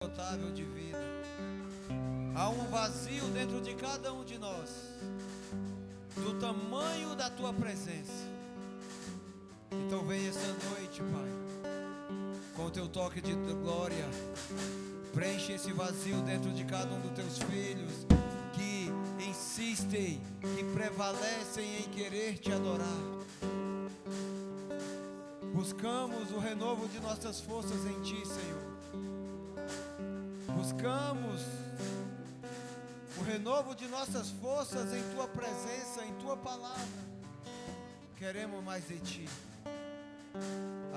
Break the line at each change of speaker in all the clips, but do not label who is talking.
inesgotável de vida. Há um vazio dentro de cada um de nós, do tamanho da tua presença. Então vem essa noite, Pai, com o teu toque de glória. Preenche esse vazio dentro de cada um dos teus filhos que insistem, que prevalecem em querer te adorar. Buscamos o renovo de nossas forças em ti, Senhor. Buscamos o renovo de nossas forças em tua presença, em tua palavra. Queremos mais de ti.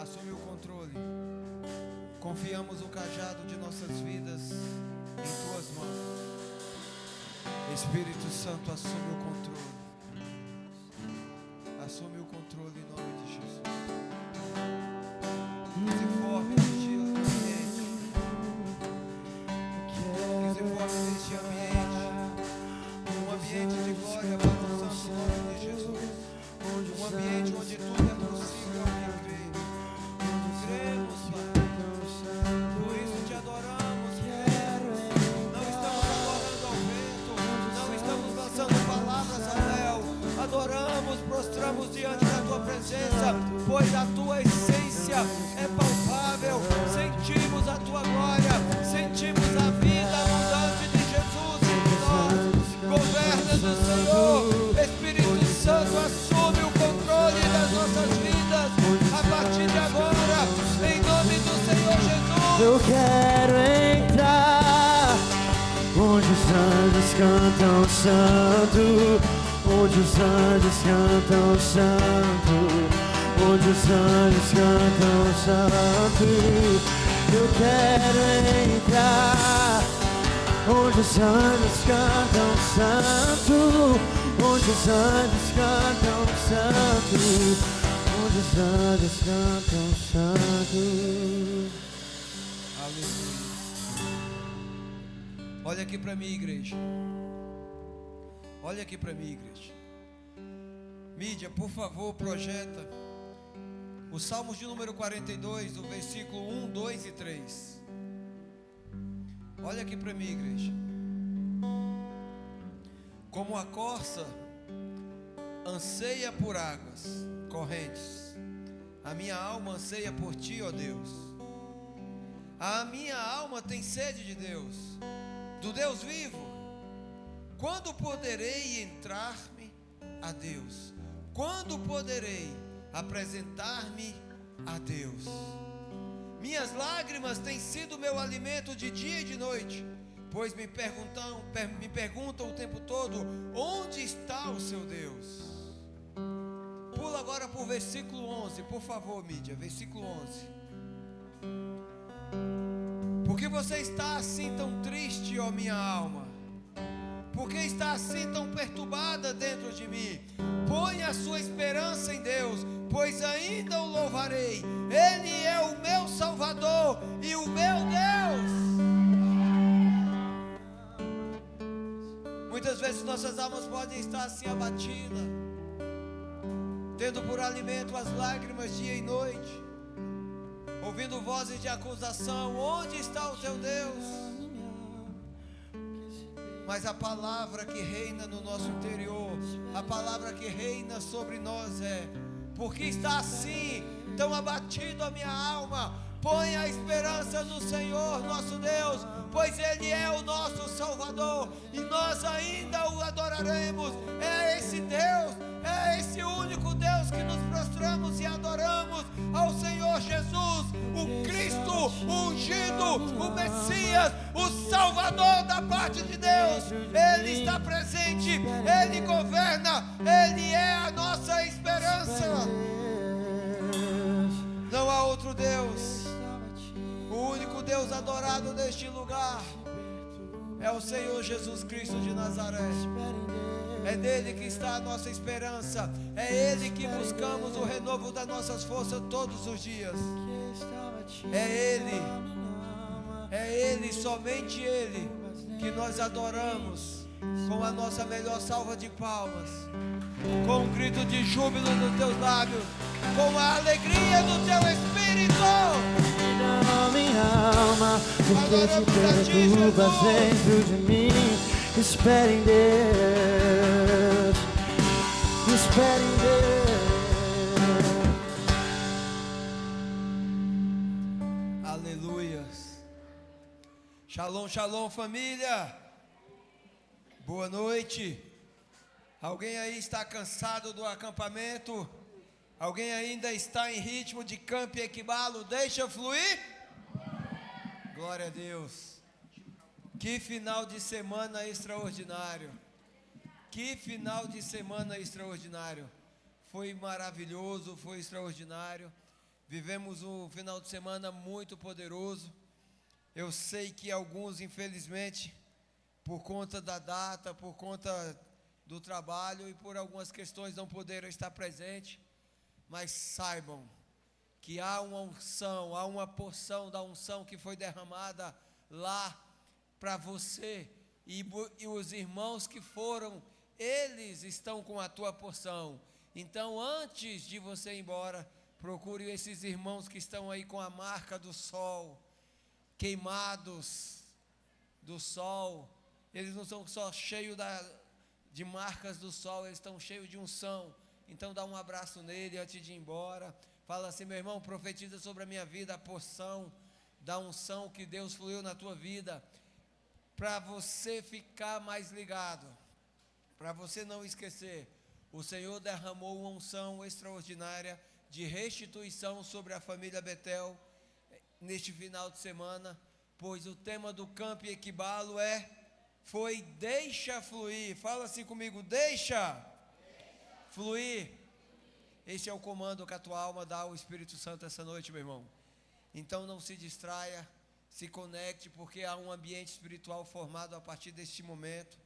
Assume o controle. Confiamos o cajado de nossas vidas em tuas mãos. Espírito Santo, assume o controle. Assume o controle em nome de Jesus. Se forme neste ambiente. Que se forme neste ambiente. Um ambiente de glória para o santo nome de Jesus. Um ambiente onde tudo é possível ao que crê. Cremos, Pai. Por isso te adoramos. Não estamos adorando ao vento. Não estamos lançando palavras ao léu. Adoramos, prostramos diante da tua presença, pois a tua essência é palpável. Sentimos a tua glória, sentimos a vida abundante de Jesus em nós. Governa-nos, Senhor. Espírito Santo, assume o controle das nossas vidas a partir de agora, em nome do Senhor Jesus.
Eu quero entrar onde os anjos cantam santo, onde os anjos cantam santo, onde os anjos cantam santo. Eu quero entrar onde os anjos cantam santo, onde os anjos cantam santo, onde os anjos cantam santo.
Aleluia. Olha aqui para mim, igreja. Olha aqui para mim, igreja. Mídia, por favor, projeta os Salmos de número 42, o versículo 1, 2 e 3. Olha aqui para mim, igreja. Como a corça anseia por águas correntes, a minha alma anseia por ti, ó Deus. A minha alma tem sede de Deus, do Deus vivo. Quando poderei entrar-me a Deus? Quando poderei apresentar-me a Deus? Minhas lágrimas têm sido meu alimento de dia e de noite, pois me perguntam o tempo todo: onde está o seu Deus? Pula agora para o versículo 11, por favor, mídia, versículo 11. Por que você está assim tão triste, ó minha alma? Por que está assim tão perturbada dentro de mim? Põe a sua esperança em Deus, pois ainda o louvarei. Ele é o meu Salvador e o meu Deus. Muitas vezes nossas almas podem estar assim abatidas, tendo por alimento as lágrimas dia e noite, ouvindo vozes de acusação: onde está o teu Deus? Mas a palavra que reina no nosso interior, a palavra que reina sobre nós é: porque está assim, tão abatido a minha alma? Põe a esperança no Senhor nosso Deus, pois Ele é o nosso Salvador e nós ainda o adoraremos. É esse Deus, é esse único Deus que nos prostramos e adoramos ao Senhor Jesus, o Cristo, o ungido, o Messias, o Salvador da parte de Deus. Ele está presente, Ele governa, Ele é a nossa esperança. Não há outro Deus. O único Deus adorado neste lugar é o Senhor Jesus Cristo de Nazaré. É nele que está a nossa esperança. É Ele que buscamos o renovo das nossas forças todos os dias. É Ele, somente Ele, que nós adoramos com a nossa melhor salva de palmas, com um grito de júbilo nos teus lábios, com a alegria do teu Espírito.
oh, minha alma, porque te perturbas dentro de mim. Espere em Deus, espere em Deus.
Aleluias. Shalom, shalom, família. Boa noite. Alguém aí está cansado do acampamento? Alguém ainda está em ritmo de Camp Equibalo? Deixa fluir? Glória a Deus. Que final de semana extraordinário. Que final de semana extraordinário. Foi maravilhoso, foi extraordinário. Vivemos um final de semana muito poderoso. Eu sei que alguns, infelizmente, por conta da data, por conta do trabalho e por algumas questões não poderam estar presentes. Mas saibam que há uma unção, há uma porção da unção que foi derramada lá para você. E os irmãos que foram, eles estão com a tua porção. Então, antes de você ir embora, procure esses irmãos que estão aí com a marca do sol, queimados do sol. Eles não são só cheios de marcas do sol, eles estão cheios de unção. Então dá um abraço nele antes de ir embora. Fala assim: meu irmão, profetiza sobre a minha vida a porção da unção que Deus fluiu na tua vida, para você ficar mais ligado, para você não esquecer. O Senhor derramou uma unção extraordinária de restituição sobre a família Betel neste final de semana, pois o tema do Camp Equibalo foi deixa fluir. Fala assim comigo: deixa fluir. Esse é o comando que a tua alma dá ao Espírito Santo essa noite, meu irmão. Então não se distraia, se conecte, porque há um ambiente espiritual formado a partir deste momento,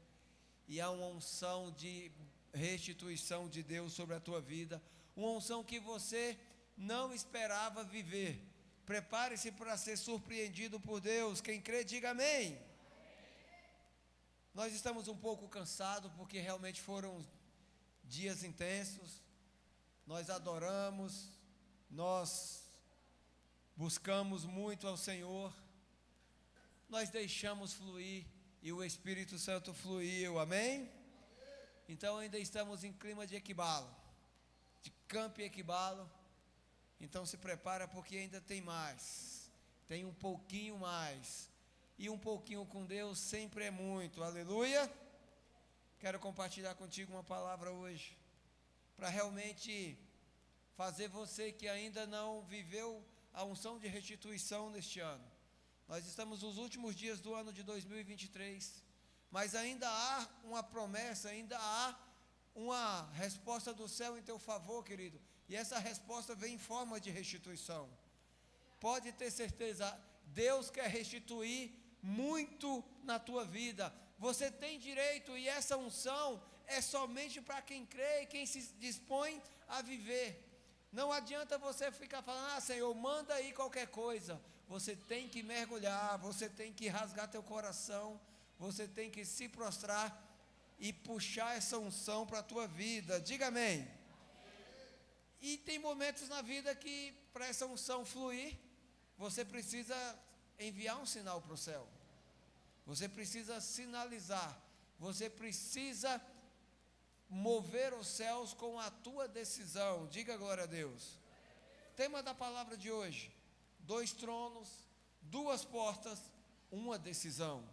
e há uma unção de restituição de Deus sobre a tua vida, uma unção que você não esperava viver. Prepare-se para ser surpreendido por Deus. Quem crê, diga amém. Nós estamos um pouco cansados, porque realmente foram dias intensos. Nós adoramos, nós buscamos muito ao Senhor, nós deixamos fluir e o Espírito Santo fluiu, amém? Então ainda estamos em clima de Equibalo, de Camp Equibalo. Então se prepara, porque ainda tem mais, tem um pouquinho mais, e um pouquinho com Deus sempre é muito, aleluia. Quero compartilhar contigo uma palavra hoje, para realmente fazer você que ainda não viveu a unção de restituição neste ano. Nós estamos nos últimos dias do ano de 2023, mas ainda há uma promessa, ainda há uma resposta do céu em teu favor, querido, e essa resposta vem em forma de restituição. Pode ter certeza, Deus quer restituir muito na tua vida. Você tem direito, e essa unção é somente para quem crê e quem se dispõe a viver. Não adianta você ficar falando: Senhor, manda aí qualquer coisa. Você tem que mergulhar, você tem que rasgar teu coração, você tem que se prostrar e puxar essa unção para a tua vida. Diga amém. E tem momentos na vida que, para essa unção fluir, você precisa enviar um sinal para o céu. Você precisa sinalizar, você precisa mover os céus com a tua decisão. Diga glória a Deus. Tema da palavra de hoje: 2 tronos, 2 portas, uma decisão.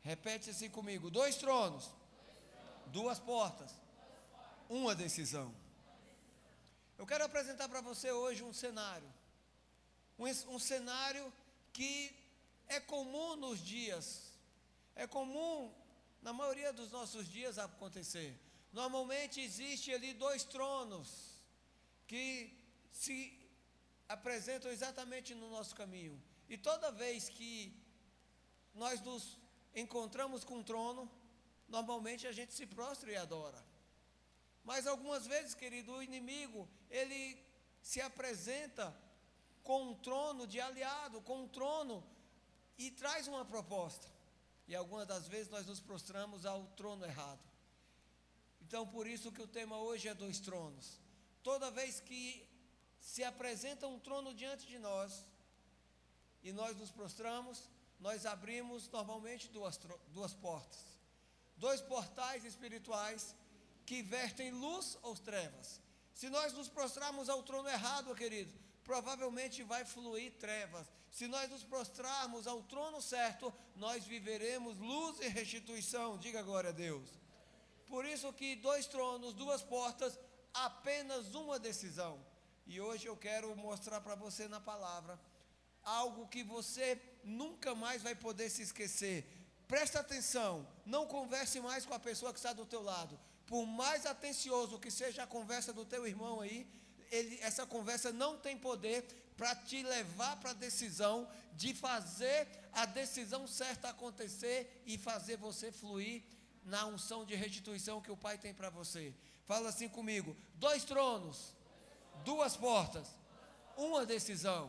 Repete assim comigo: 2 tronos, 2 portas, uma decisão. Eu quero apresentar para você hoje um cenário, um cenário que é comum nos dias, é comum na maioria dos nossos dias acontecer. Normalmente existe ali 2 tronos que se apresentam exatamente no nosso caminho, e toda vez que nós nos encontramos com um trono, normalmente a gente se prostra e adora. Mas algumas vezes, querido, o inimigo, ele se apresenta com um trono de aliado, com um trono, e traz uma proposta, e algumas das vezes nós nos prostramos ao trono errado. Então, por isso que o tema hoje é 2 tronos. Toda vez que se apresenta um trono diante de nós, e nós nos prostramos, nós abrimos normalmente duas portas, dois portais espirituais que vertem luz ou trevas. Se nós nos prostrarmos ao trono errado, querido, provavelmente vai fluir trevas. Se nós nos prostrarmos ao trono certo, nós viveremos luz e restituição. Diga glória a Deus. Por isso que dois tronos, duas portas, apenas uma decisão. E hoje eu quero mostrar para você na palavra algo que você nunca mais vai poder se esquecer. Presta atenção, não converse mais com a pessoa que está do teu lado. Por mais atencioso que seja a conversa do teu irmão aí, essa conversa não tem poder para te levar para a decisão de fazer a decisão certa acontecer e fazer você fluir na unção de restituição que o Pai tem para você. Fala assim comigo: dois tronos, duas portas, uma decisão.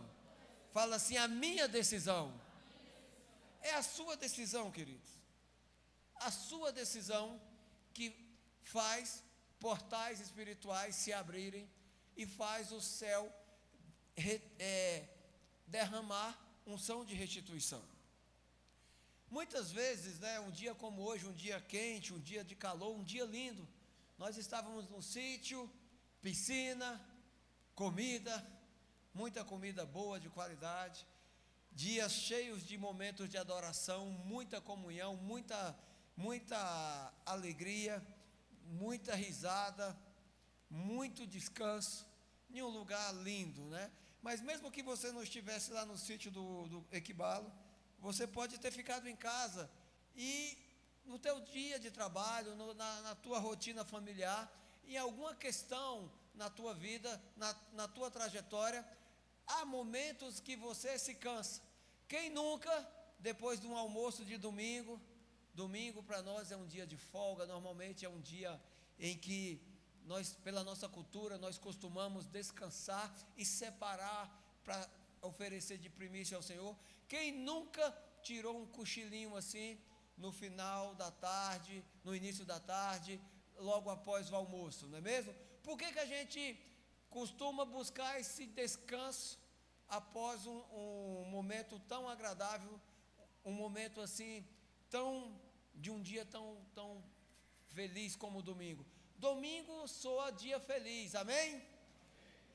Fala assim: a minha decisão. É a sua decisão, queridos. A sua decisão que faz portais espirituais se abrirem e faz o céu derramar unção de restituição. Muitas vezes, um dia como hoje, um dia quente, um dia de calor, um dia lindo, nós estávamos no sítio, piscina, comida, muita comida boa, de qualidade, dias cheios de momentos de adoração, muita comunhão, muita alegria, muita risada, muito descanso, em um lugar lindo, Mas mesmo que você não estivesse lá no sítio do Equibalo, você pode ter ficado em casa e no teu dia de trabalho, na tua rotina familiar, em alguma questão na tua vida, na tua trajetória, há momentos que você se cansa. Quem nunca, depois de um almoço de domingo para nós é um dia de folga, normalmente é um dia em que nós, pela nossa cultura, nós costumamos descansar e separar para oferecer de primícia ao Senhor. Quem nunca tirou um cochilinho assim, no final da tarde, no início da tarde, logo após o almoço, não é mesmo? Por que a gente costuma buscar esse descanso após um momento tão agradável, um momento assim, de um dia tão feliz como o domingo? Domingo soa dia feliz, amém?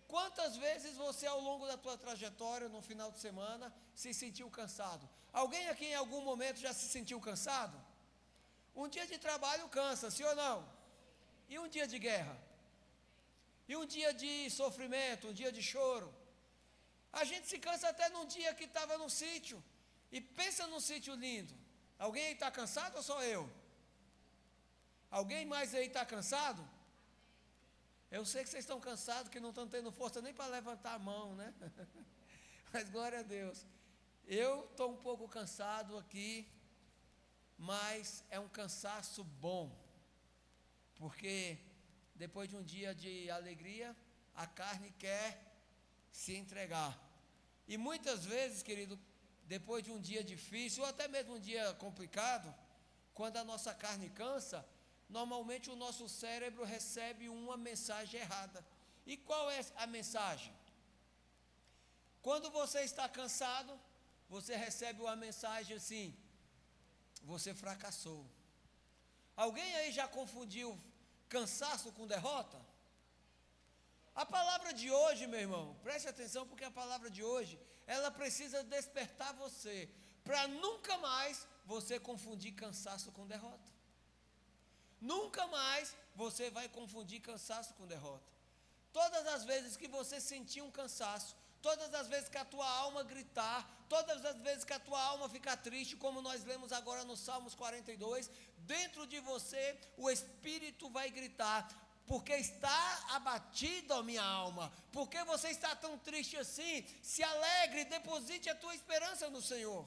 Quantas vezes você ao longo da tua trajetória, no final de semana, se sentiu cansado? Alguém aqui em algum momento já se sentiu cansado? Um dia de trabalho cansa, sim ou não? E um dia de guerra? E um dia de sofrimento, um dia de choro? A gente se cansa até num dia que estava no sítio. E pensa num sítio lindo. Alguém aí está cansado ou só eu? Alguém mais aí está cansado? Eu sei que vocês estão cansados, que não estão tendo força nem para levantar a mão, Mas glória a Deus. Eu estou um pouco cansado aqui, mas é um cansaço bom, porque depois de um dia de alegria, a carne quer se entregar. E muitas vezes, querido, depois de um dia difícil, ou até mesmo um dia complicado, quando a nossa carne cansa, normalmente o nosso cérebro recebe uma mensagem errada. E qual é a mensagem? Quando você está cansado, você recebe uma mensagem assim: você fracassou. Alguém aí já confundiu cansaço com derrota? A palavra de hoje, meu irmão, preste atenção, porque a palavra de hoje, ela precisa despertar você, para nunca mais você confundir cansaço com derrota. Nunca mais você vai confundir cansaço com derrota. Todas as vezes que você sentir um cansaço, todas as vezes que a tua alma gritar, todas as vezes que a tua alma ficar triste, como nós lemos agora no Salmos 42, dentro de você o Espírito vai gritar: porque está abatida a minha alma, porque você está tão triste assim? Se alegre, deposite a tua esperança no Senhor.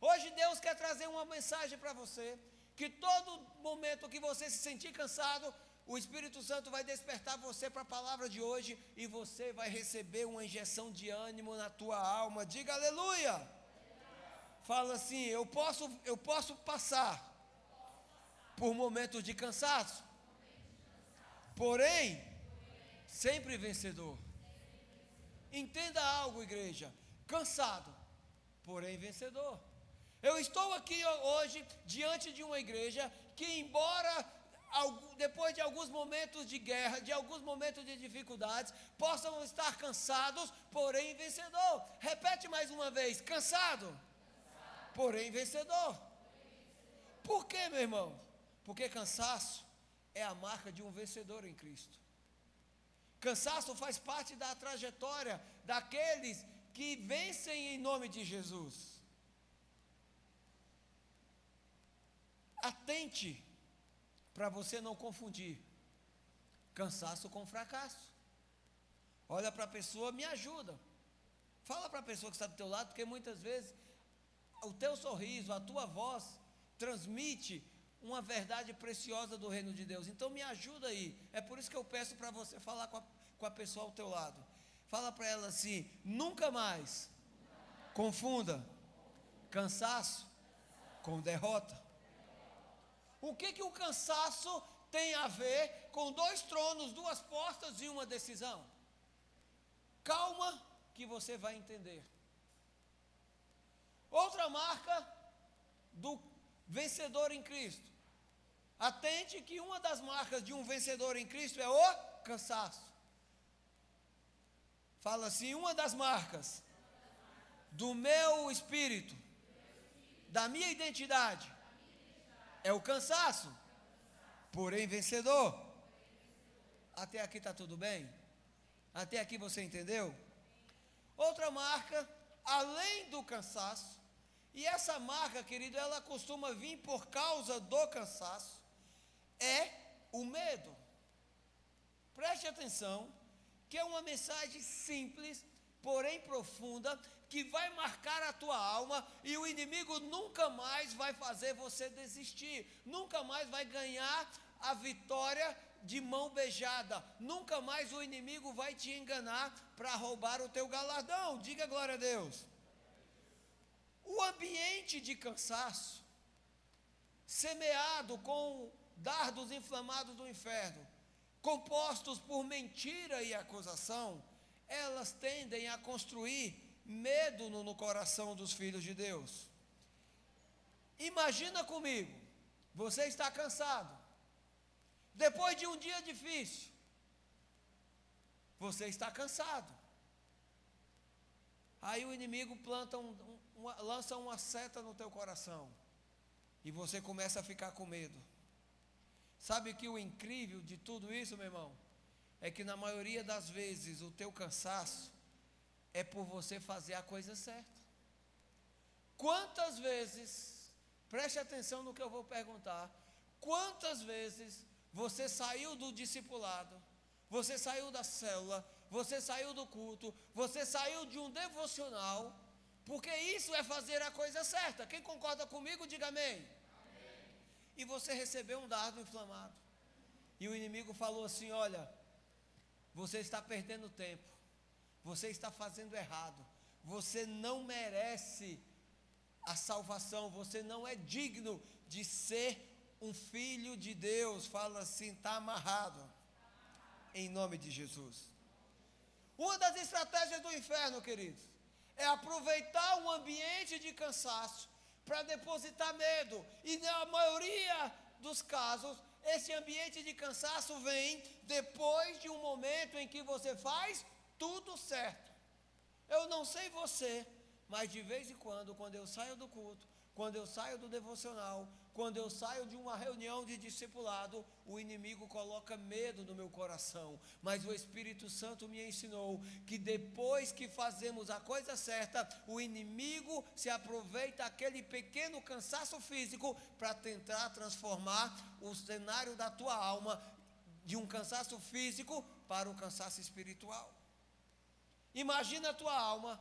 Hoje Deus quer trazer uma mensagem para você, que todo momento que você se sentir cansado, o Espírito Santo vai despertar você para a palavra de hoje, e você vai receber uma injeção de ânimo na tua alma. Diga aleluia. Fala assim: eu posso passar por momentos de cansaço, porém sempre vencedor. Entenda algo, igreja: cansado, porém vencedor. Eu estou aqui hoje diante de uma igreja que, embora depois de alguns momentos de guerra, de alguns momentos de dificuldades, possam estar cansados, porém vencedor. Repete mais uma vez: cansado, porém vencedor. Por quê, meu irmão? Porque cansaço é a marca de um vencedor em Cristo. Cansaço faz parte da trajetória daqueles que vencem em nome de Jesus. Atente para você não confundir cansaço com fracasso. Olha para a pessoa, me ajuda. Fala para a pessoa que está do teu lado, porque muitas vezes o teu sorriso, a tua voz transmite uma verdade preciosa do reino de Deus. Então me ajuda aí. É por isso que eu peço para você falar com a pessoa ao teu lado. Fala para ela assim: nunca mais confunda cansaço com derrota. O que o cansaço tem a ver com 2 tronos, 2 portas e uma decisão? Calma que você vai entender. Outra marca do vencedor em Cristo. Atente que uma das marcas de um vencedor em Cristo é o cansaço. Fala assim: uma das marcas do meu espírito, da minha identidade, é o cansaço, porém vencedor. Até aqui está tudo bem? Até aqui você entendeu? Outra marca, além do cansaço, e essa marca, querido, ela costuma vir por causa do cansaço, é o medo. Preste atenção, que é uma mensagem simples, porém profunda, que vai marcar a tua alma, e o inimigo nunca mais vai fazer você desistir, nunca mais vai ganhar a vitória de mão beijada, nunca mais o inimigo vai te enganar para roubar o teu galardão. Diga glória a Deus. O ambiente de cansaço, semeado com dardos inflamados do inferno, compostos por mentira e acusação, elas tendem a construir medo no coração dos filhos de Deus. Imagina comigo, você está cansado, depois de um dia difícil, você está cansado, aí o inimigo lança uma seta no teu coração, e você começa a ficar com medo. Sabe que o incrível de tudo isso, meu irmão, é que na maioria das vezes o teu cansaço é por você fazer a coisa certa. Quantas vezes, preste atenção no que eu vou perguntar, quantas vezes você saiu do discipulado, você saiu da célula, você saiu do culto, você saiu de um devocional, porque isso é fazer a coisa certa? Quem concorda comigo, diga amém. E você recebeu um dardo inflamado, e o inimigo falou assim: olha, você está perdendo tempo, você está fazendo errado, você não merece a salvação, você não é digno de ser um filho de Deus. Fala assim: está amarrado, em nome de Jesus. Uma das estratégias do inferno, queridos, é aproveitar um ambiente de cansaço para depositar medo, e na maioria dos casos, esse ambiente de cansaço vem depois de um momento em que você faz tudo certo. Eu não sei você, mas de vez em quando eu saio do culto, quando eu saio do devocional, quando eu saio de uma reunião de discipulado, o inimigo coloca medo no meu coração. Mas o Espírito Santo me ensinou que depois que fazemos a coisa certa, o inimigo se aproveita aquele pequeno cansaço físico para tentar transformar o cenário da tua alma de um cansaço físico para um cansaço espiritual. Imagina a tua alma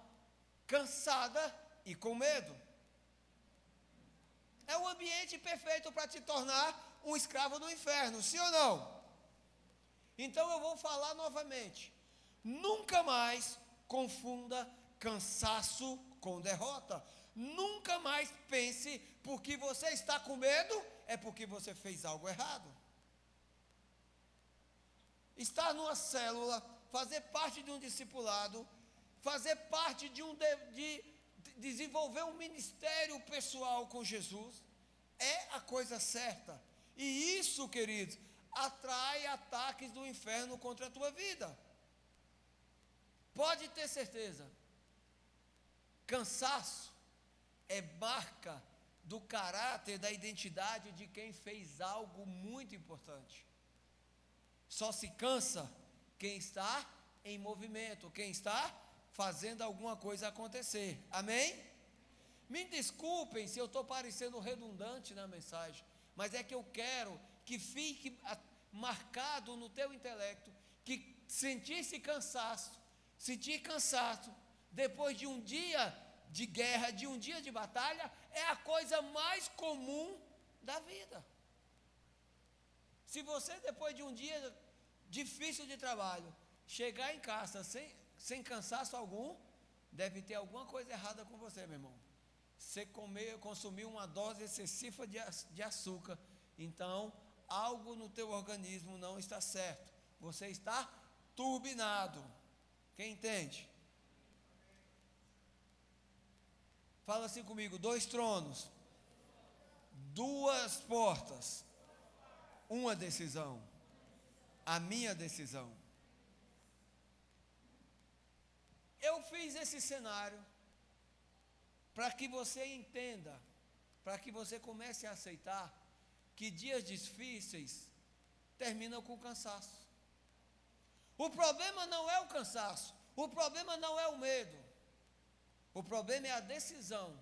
cansada e com medo. É o ambiente perfeito para te tornar um escravo do inferno, sim ou não? Então eu vou falar novamente: nunca mais confunda cansaço com derrota. Nunca mais pense porque você está com medo é porque você fez algo errado. Estar numa célula, fazer parte de um discipulado, fazer parte de desenvolver um ministério pessoal com Jesus, é a coisa certa. E isso, queridos, atrai ataques do inferno contra a tua vida. Pode ter certeza, cansaço é marca do caráter, da identidade de quem fez algo muito importante. Só se cansa quem está em movimento, quem está fazendo alguma coisa acontecer. Amém? Me desculpem se eu estou parecendo redundante na mensagem, mas é que eu quero que fique marcado no teu intelecto que sentir cansaço depois de um dia de guerra, de um dia de batalha, é a coisa mais comum da vida. Se você, depois de um dia difícil de trabalho, chegar em casa sem cansaço algum, deve ter alguma coisa errada com você, meu irmão. Você consumiu uma dose excessiva de açúcar, então algo no teu organismo não está certo. Você está turbinado. Quem entende? Fala assim comigo: 2 tronos, 2 portas, uma decisão. A minha decisão. Eu fiz esse cenário para que você entenda, para que você comece a aceitar que dias difíceis terminam com cansaço. O problema não é o cansaço, o problema não é o medo, o problema é a decisão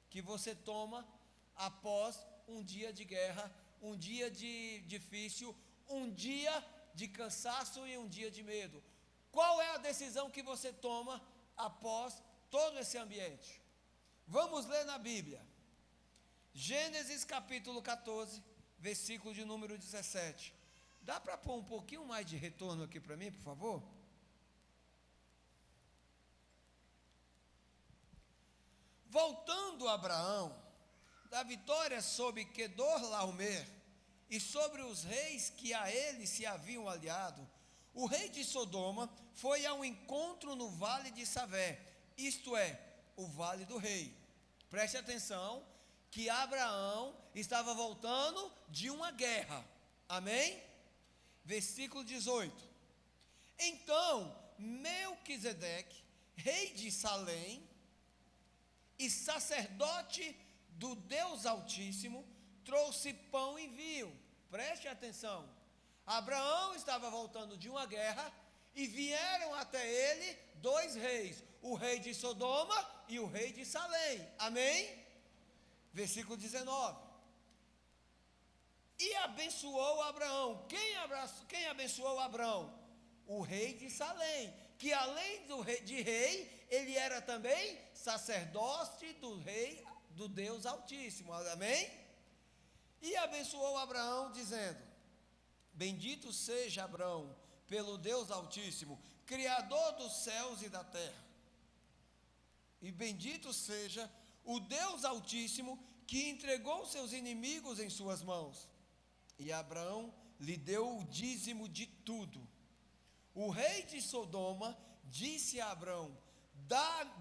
que você toma após um dia de guerra, um dia difícil, um dia de cansaço e um dia de medo. Qual é a decisão que você toma após todo esse ambiente? Vamos ler na Bíblia. Gênesis capítulo 14, versículo de número 17. Dá para pôr um pouquinho mais de retorno aqui para mim, por favor? Voltando Abraão da vitória sobre Quedorlaomer e sobre os reis que a ele se haviam aliado, o rei de Sodoma foi ao encontro no vale de Savé, isto é, o vale do rei. Preste atenção que Abraão estava voltando de uma guerra. Amém? Versículo 18. Então Melquisedeque, rei de Salém e sacerdote do Deus Altíssimo, trouxe pão e vinho. Preste atenção. Abraão estava voltando de uma guerra e vieram até ele 2 reis, o rei de Sodoma e o rei de Salém. Amém? Versículo 19. E abençoou Abraão. Quem abençoou Abraão? O rei de Salém, que além de rei, ele era também sacerdote do Deus Altíssimo. Amém? E abençoou Abraão, dizendo: bendito seja Abraão pelo Deus Altíssimo, Criador dos céus e da terra. E bendito seja o Deus Altíssimo, que entregou seus inimigos em suas mãos. E Abraão lhe deu o dízimo de tudo. O rei de Sodoma disse a Abraão: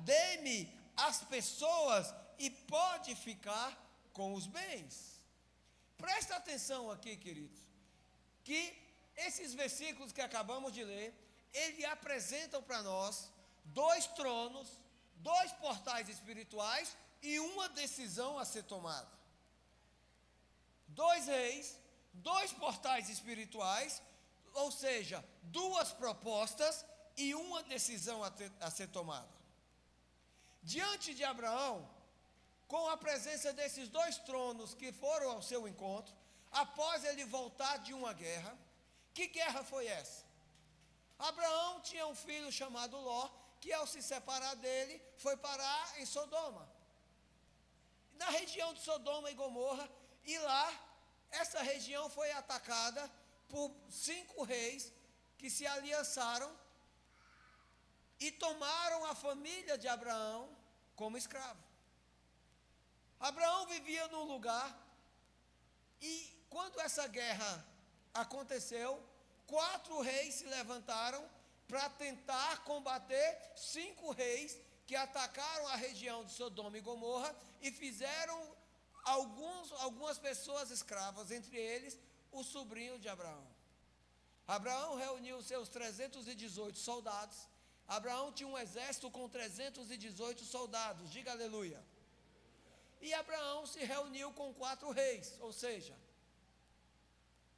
dê-me as pessoas e pode ficar com os bens. Presta atenção aqui, queridos, que esses versículos que acabamos de ler, eles apresentam para nós 2 tronos, 2 portais espirituais e uma decisão a ser tomada. 2 reis, 2 portais espirituais, ou seja, 2 propostas e uma decisão a ser tomada. Diante de Abraão, com a presença desses 2 tronos que foram ao seu encontro, após ele voltar de uma guerra, que guerra foi essa? Abraão tinha um filho chamado Ló, que ao se separar dele, foi parar em Sodoma, na região de Sodoma e Gomorra, e lá, essa região foi atacada por 5 reis que se aliançaram e tomaram a família de Abraão como escravo. Abraão vivia num lugar, e quando essa guerra aconteceu, 4 reis se levantaram para tentar combater 5 reis que atacaram a região de Sodoma e Gomorra e fizeram algumas pessoas escravas, entre eles o sobrinho de Abraão. Abraão reuniu seus 318 soldados. Abraão tinha um exército com 318 soldados, diga aleluia. E Abraão se reuniu com 4 reis, ou seja,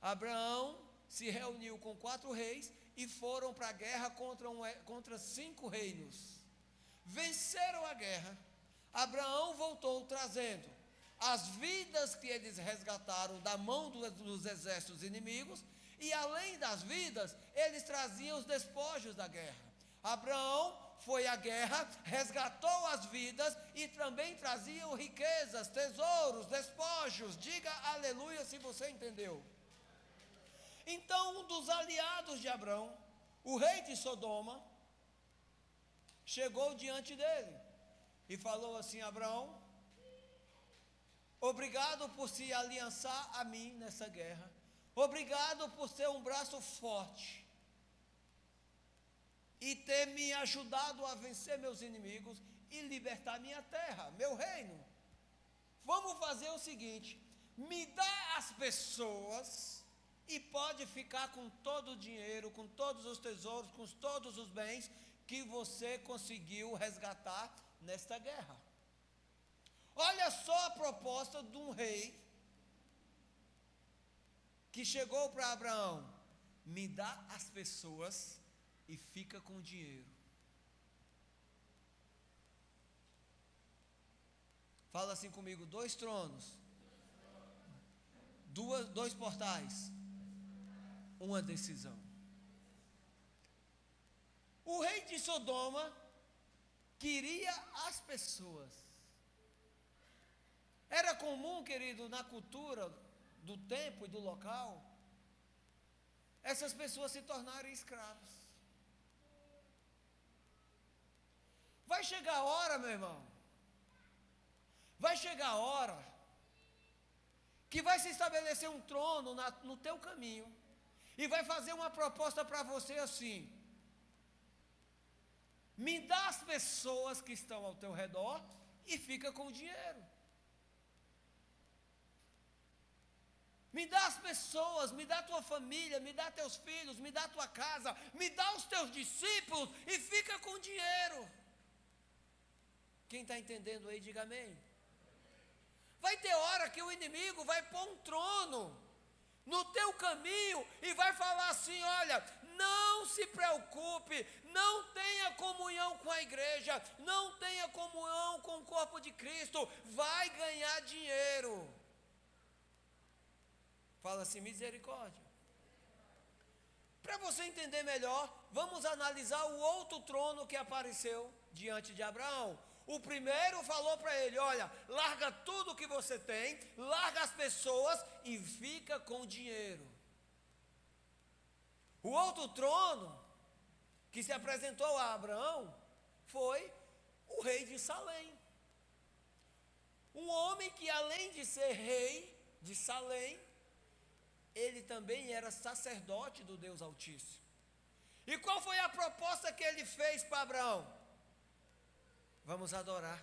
Abraão se reuniu com 4 reis e foram para a guerra contra 5 reinos. Venceram a guerra. Abraão voltou trazendo as vidas que eles resgataram da mão dos exércitos inimigos, e além das vidas, eles traziam os despojos da guerra. Abraão foi à guerra, resgatou as vidas e também traziam riquezas, tesouros, despojos. Diga aleluia se você entendeu. Então um dos aliados de Abraão, o rei de Sodoma, chegou diante dele e falou assim: Abraão, obrigado por se aliançar a mim nessa guerra, obrigado por ser um braço forte e ter me ajudado a vencer meus inimigos e libertar minha terra, meu reino. Vamos fazer o seguinte: me dá as pessoas e pode ficar com todo o dinheiro, com todos os tesouros, com todos os bens que você conseguiu resgatar nesta guerra. Olha só a proposta de um rei que chegou para Abraão: me dá as pessoas e fica com o dinheiro. Fala assim comigo: 2 tronos, 2 portais, uma decisão. O rei de Sodoma queria as pessoas. Era comum, querido, na cultura do tempo e do local, essas pessoas se tornarem escravos. Vai chegar a hora, meu irmão, vai chegar a hora que vai se estabelecer um trono no teu caminho e vai fazer uma proposta para você assim: me dá as pessoas que estão ao teu redor e fica com o dinheiro. Me dá as pessoas, me dá a tua família, me dá teus filhos, me dá a tua casa, me dá os teus discípulos e fica com o dinheiro. Quem está entendendo aí, diga amém. Vai ter hora que o inimigo vai pôr um trono no teu caminho e vai falar assim: olha, não se preocupe, não tenha comunhão com a igreja, não tenha comunhão com o corpo de Cristo, vai ganhar dinheiro. Fala assim: misericórdia. Para você entender melhor, vamos analisar o outro trono que apareceu diante de Abraão. O primeiro falou para ele: olha, larga tudo que você tem, larga as pessoas e fica com o dinheiro. O outro trono que se apresentou a Abraão foi o rei de Salém. Um homem que, além de ser rei de Salém, ele também era sacerdote do Deus Altíssimo. E qual foi a proposta que ele fez para Abraão? Vamos adorar,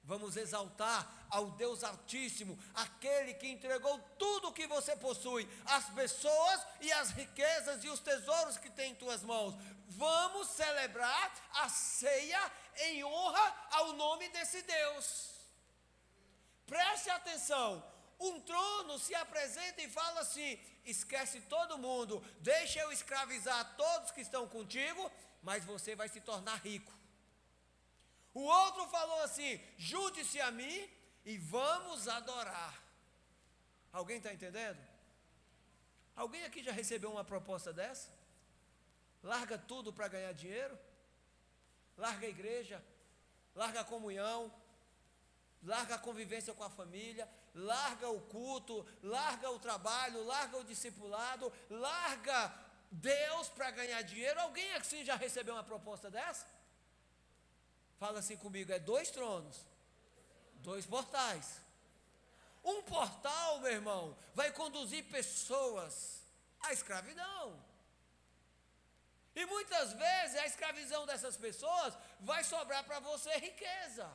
vamos exaltar ao Deus Altíssimo, aquele que entregou tudo o que você possui, as pessoas e as riquezas e os tesouros que tem em tuas mãos. Vamos celebrar a ceia em honra ao nome desse Deus. Preste atenção. Um trono se apresenta e fala assim: esquece todo mundo, deixa eu escravizar todos que estão contigo, mas você vai se tornar rico. O outro falou assim: junte-se a mim e vamos adorar. Alguém está entendendo? Alguém aqui já recebeu uma proposta dessa? Larga tudo para ganhar dinheiro? Larga a igreja, larga a comunhão, larga a convivência com a família, larga o culto, larga o trabalho, larga o discipulado, larga Deus para ganhar dinheiro. Alguém assim já recebeu uma proposta dessa? Fala assim comigo: é 2 tronos, 2 portais. Um portal, meu irmão, vai conduzir pessoas à escravidão.
E muitas vezes a escravidão dessas pessoas vai sobrar para você riqueza.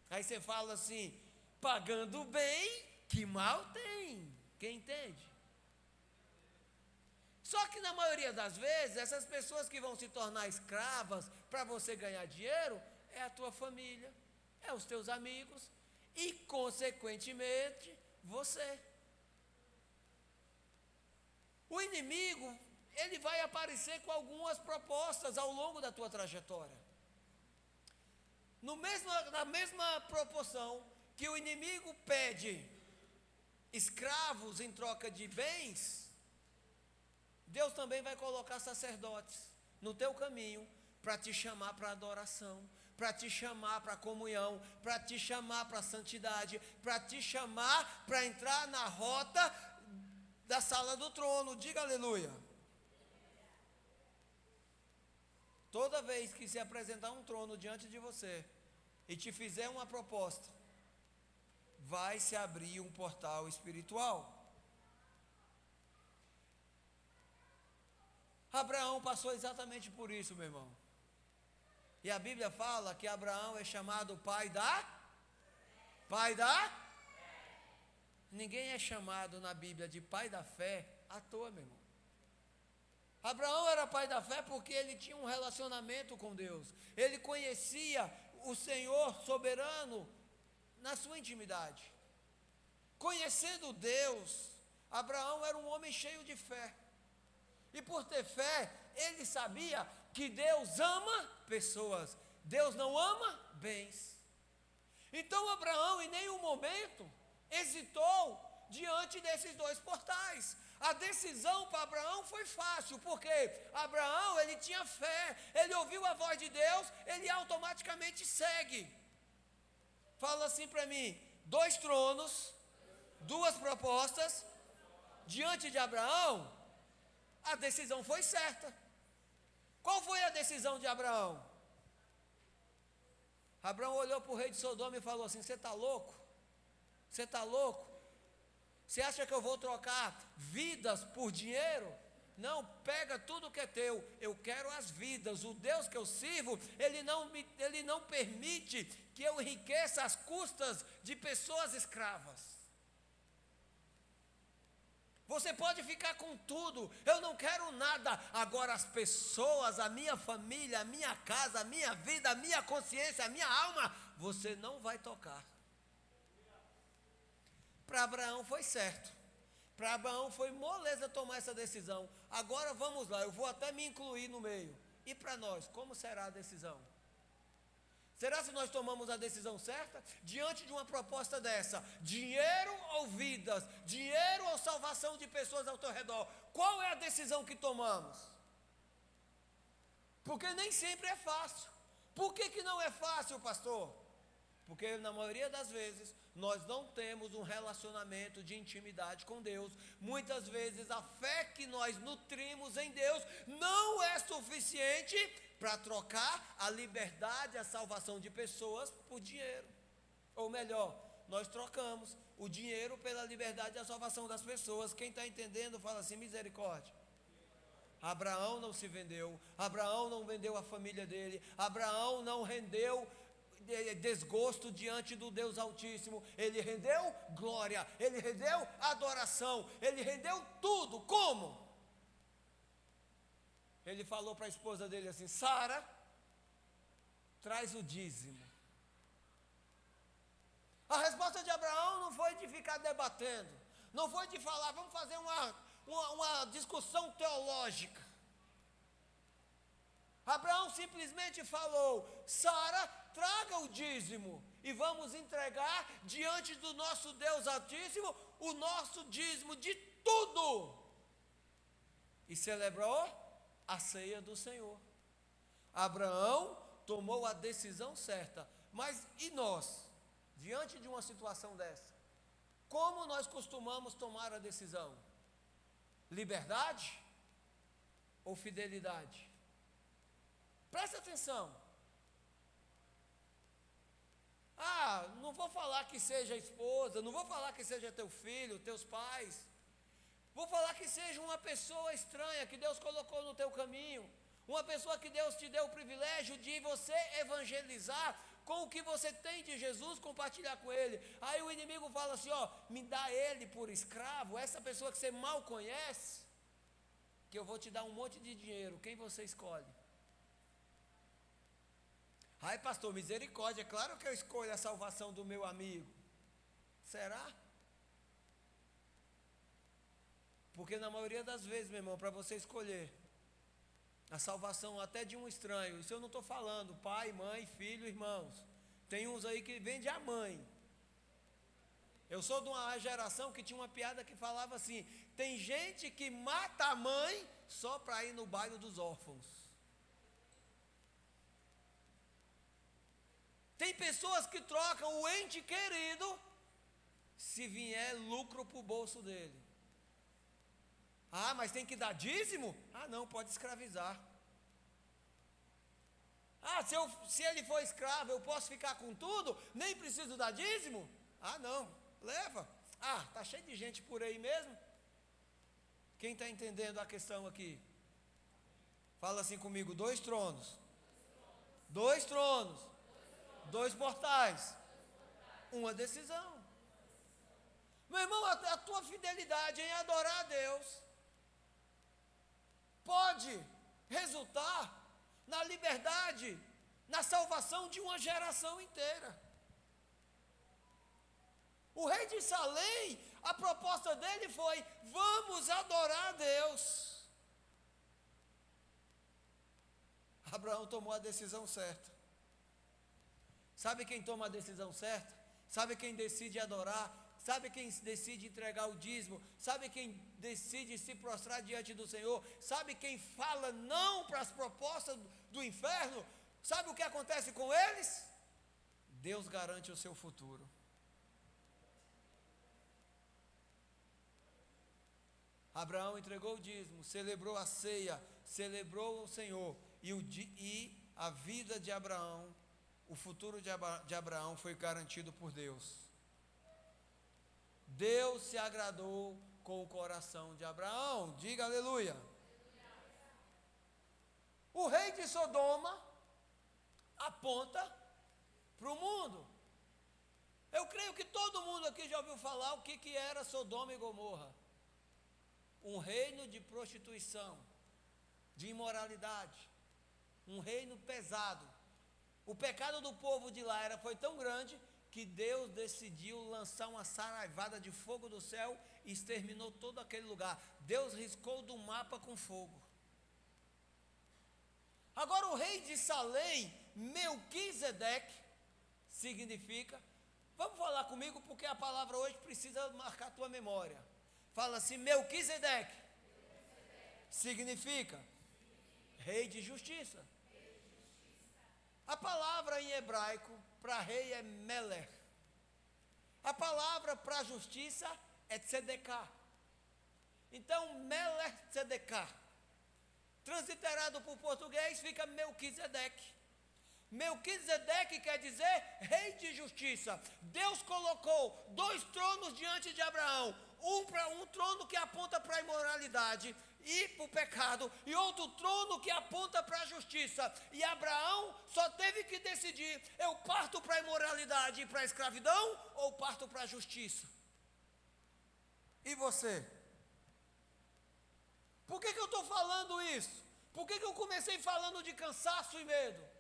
Aí você fala assim: pagando bem, que mal tem. Quem entende? Só que na maioria das vezes, essas pessoas que vão se tornar escravas para você ganhar dinheiro, é a tua família, é os teus amigos e, consequentemente, você. O inimigo, ele vai aparecer com algumas propostas ao longo da tua trajetória. Na mesma proporção que o inimigo pede escravos em troca de bens, Deus também vai colocar sacerdotes no teu caminho para te chamar para adoração, para te chamar para comunhão, para te chamar para santidade, para te chamar para entrar na rota da sala do trono. Diga aleluia. Toda vez que se apresentar um trono diante de você e te fizer uma proposta, vai se abrir um portal espiritual. Abraão passou exatamente por isso, meu irmão. E a Bíblia fala que Abraão é chamado pai da? Ninguém é chamado na Bíblia de pai da fé à toa, meu irmão. Abraão era pai da fé porque ele tinha um relacionamento com Deus. Ele conhecia o Senhor soberano na sua intimidade. Conhecendo Deus, Abraão era um homem cheio de fé. E por ter fé, ele sabia que Deus ama pessoas, Deus não ama bens. Então Abraão em nenhum momento hesitou diante desses dois portais. A decisão para Abraão foi fácil, porque Abraão, ele tinha fé, ele ouviu a voz de Deus, ele automaticamente segue. Fala assim para mim: 2 tronos, 2 propostas, diante de Abraão, a decisão foi certa. Qual foi a decisão de Abraão? Abraão olhou para o rei de Sodoma e falou assim: você está louco? Você está louco? Você acha que eu vou trocar vidas por dinheiro? Não, pega tudo que é teu, eu quero as vidas. O Deus que eu sirvo, Ele não permite que eu enriqueça às custas de pessoas escravas. Você pode ficar com tudo, eu não quero nada. Agora as pessoas, a minha família, a minha casa, a minha vida, a minha consciência, a minha alma, você não vai tocar. Para Abraão foi certo. Para Abraão foi moleza tomar essa decisão. Agora vamos lá, eu vou até me incluir no meio. E para nós, como será a decisão? Será que nós tomamos a decisão certa? Diante de uma proposta dessa, dinheiro ou vidas, dinheiro ou salvação de pessoas ao teu redor, qual é a decisão que tomamos? Porque nem sempre é fácil. Por que não é fácil, pastor? Porque na maioria das vezes, nós não temos um relacionamento de intimidade com Deus. Muitas vezes a fé que nós nutrimos em Deus não é suficiente para trocar a liberdade, a salvação de pessoas por dinheiro. Ou melhor, nós trocamos o dinheiro pela liberdade e a salvação das pessoas. Quem está entendendo, fala assim: misericórdia. Abraão não se vendeu, Abraão não vendeu a família dele, Abraão não rendeu desgosto diante do Deus Altíssimo. Ele rendeu glória, ele rendeu adoração, ele rendeu tudo. Como? Ele falou para a esposa dele assim: Sara, traz o dízimo. A resposta de Abraão não foi de ficar debatendo, não foi de falar, vamos fazer uma discussão teológica. Abraão simplesmente falou: Sara, traga o dízimo e vamos entregar diante do nosso Deus Altíssimo o nosso dízimo de tudo. E celebrou a ceia do Senhor. Abraão tomou a decisão certa. Mas e nós, diante de uma situação dessa, como nós costumamos tomar a decisão? Liberdade ou fidelidade? Presta atenção. Não vou falar que seja a esposa, não vou falar que seja teu filho, teus pais. Vou falar que seja uma pessoa estranha que Deus colocou no teu caminho. Uma pessoa que Deus te deu o privilégio de você evangelizar com o que você tem de Jesus, compartilhar com ele. Aí o inimigo fala assim, ó, me dá ele por escravo, essa pessoa que você mal conhece, que eu vou te dar um monte de dinheiro, quem você escolhe? Ai, pastor, misericórdia, é claro que eu escolho a salvação do meu amigo. Será? Porque na maioria das vezes, meu irmão, para você escolher a salvação até de um estranho, isso eu não estou falando, pai, mãe, filho, irmãos. Tem uns aí que vende a mãe. Eu sou de uma geração que tinha uma piada que falava assim, tem gente que mata a mãe só para ir no baile dos órfãos. Tem pessoas que trocam o ente querido se vier lucro para o bolso dele. Ah, mas tem que dar dízimo? Ah, não, pode escravizar. Ah, se ele for escravo, eu posso ficar com tudo? Nem preciso dar dízimo? Ah, não, leva. Ah, está cheio de gente por aí mesmo. Quem está entendendo a questão aqui? Fala assim comigo, 2 tronos. 2 tronos. 2 portais. Uma decisão. Meu irmão, a tua fidelidade em adorar a Deus pode resultar na liberdade, na salvação de uma geração inteira. O rei de Salém, a proposta dele foi, vamos adorar a Deus. Abraão tomou a decisão certa. Sabe quem toma a decisão certa? Sabe quem decide adorar? Sabe quem decide entregar o dízimo? Sabe quem decide se prostrar diante do Senhor? Sabe quem fala não para as propostas do inferno? Sabe o que acontece com eles? Deus garante o seu futuro. Abraão entregou o dízimo, celebrou a ceia, celebrou o Senhor, e a vida de Abraão, o futuro de Abraão foi garantido por Deus. Deus se agradou com o coração de Abraão, diga aleluia. O rei de Sodoma aponta para o mundo. Eu creio que todo mundo aqui já ouviu falar o que era Sodoma e Gomorra. Um reino de prostituição, de imoralidade, um reino pesado. O pecado do povo de lá foi tão grande que Deus decidiu lançar uma saraivada de fogo do céu e exterminou todo aquele lugar. Deus riscou do mapa com fogo. Agora o rei de Salém, Melquisedeque, significa, vamos falar comigo porque a palavra hoje precisa marcar a tua memória. Fala assim, Melquisedeque, significa rei de justiça. A palavra em hebraico para rei é Meler. A palavra para justiça é Tzedeká. Então, Meler Tzedeká, transliterado para o português, fica Melquisedeque. Melquisedeque quer dizer rei de justiça. Deus colocou 2 tronos diante de Abraão. Um trono que aponta para a imoralidade e para o pecado, e outro trono que aponta para a justiça. E Abraão só teve que decidir, eu parto para a imoralidade e para a escravidão, ou parto para a justiça? E você? Por que eu estou falando isso? Por que eu comecei falando de cansaço e medo?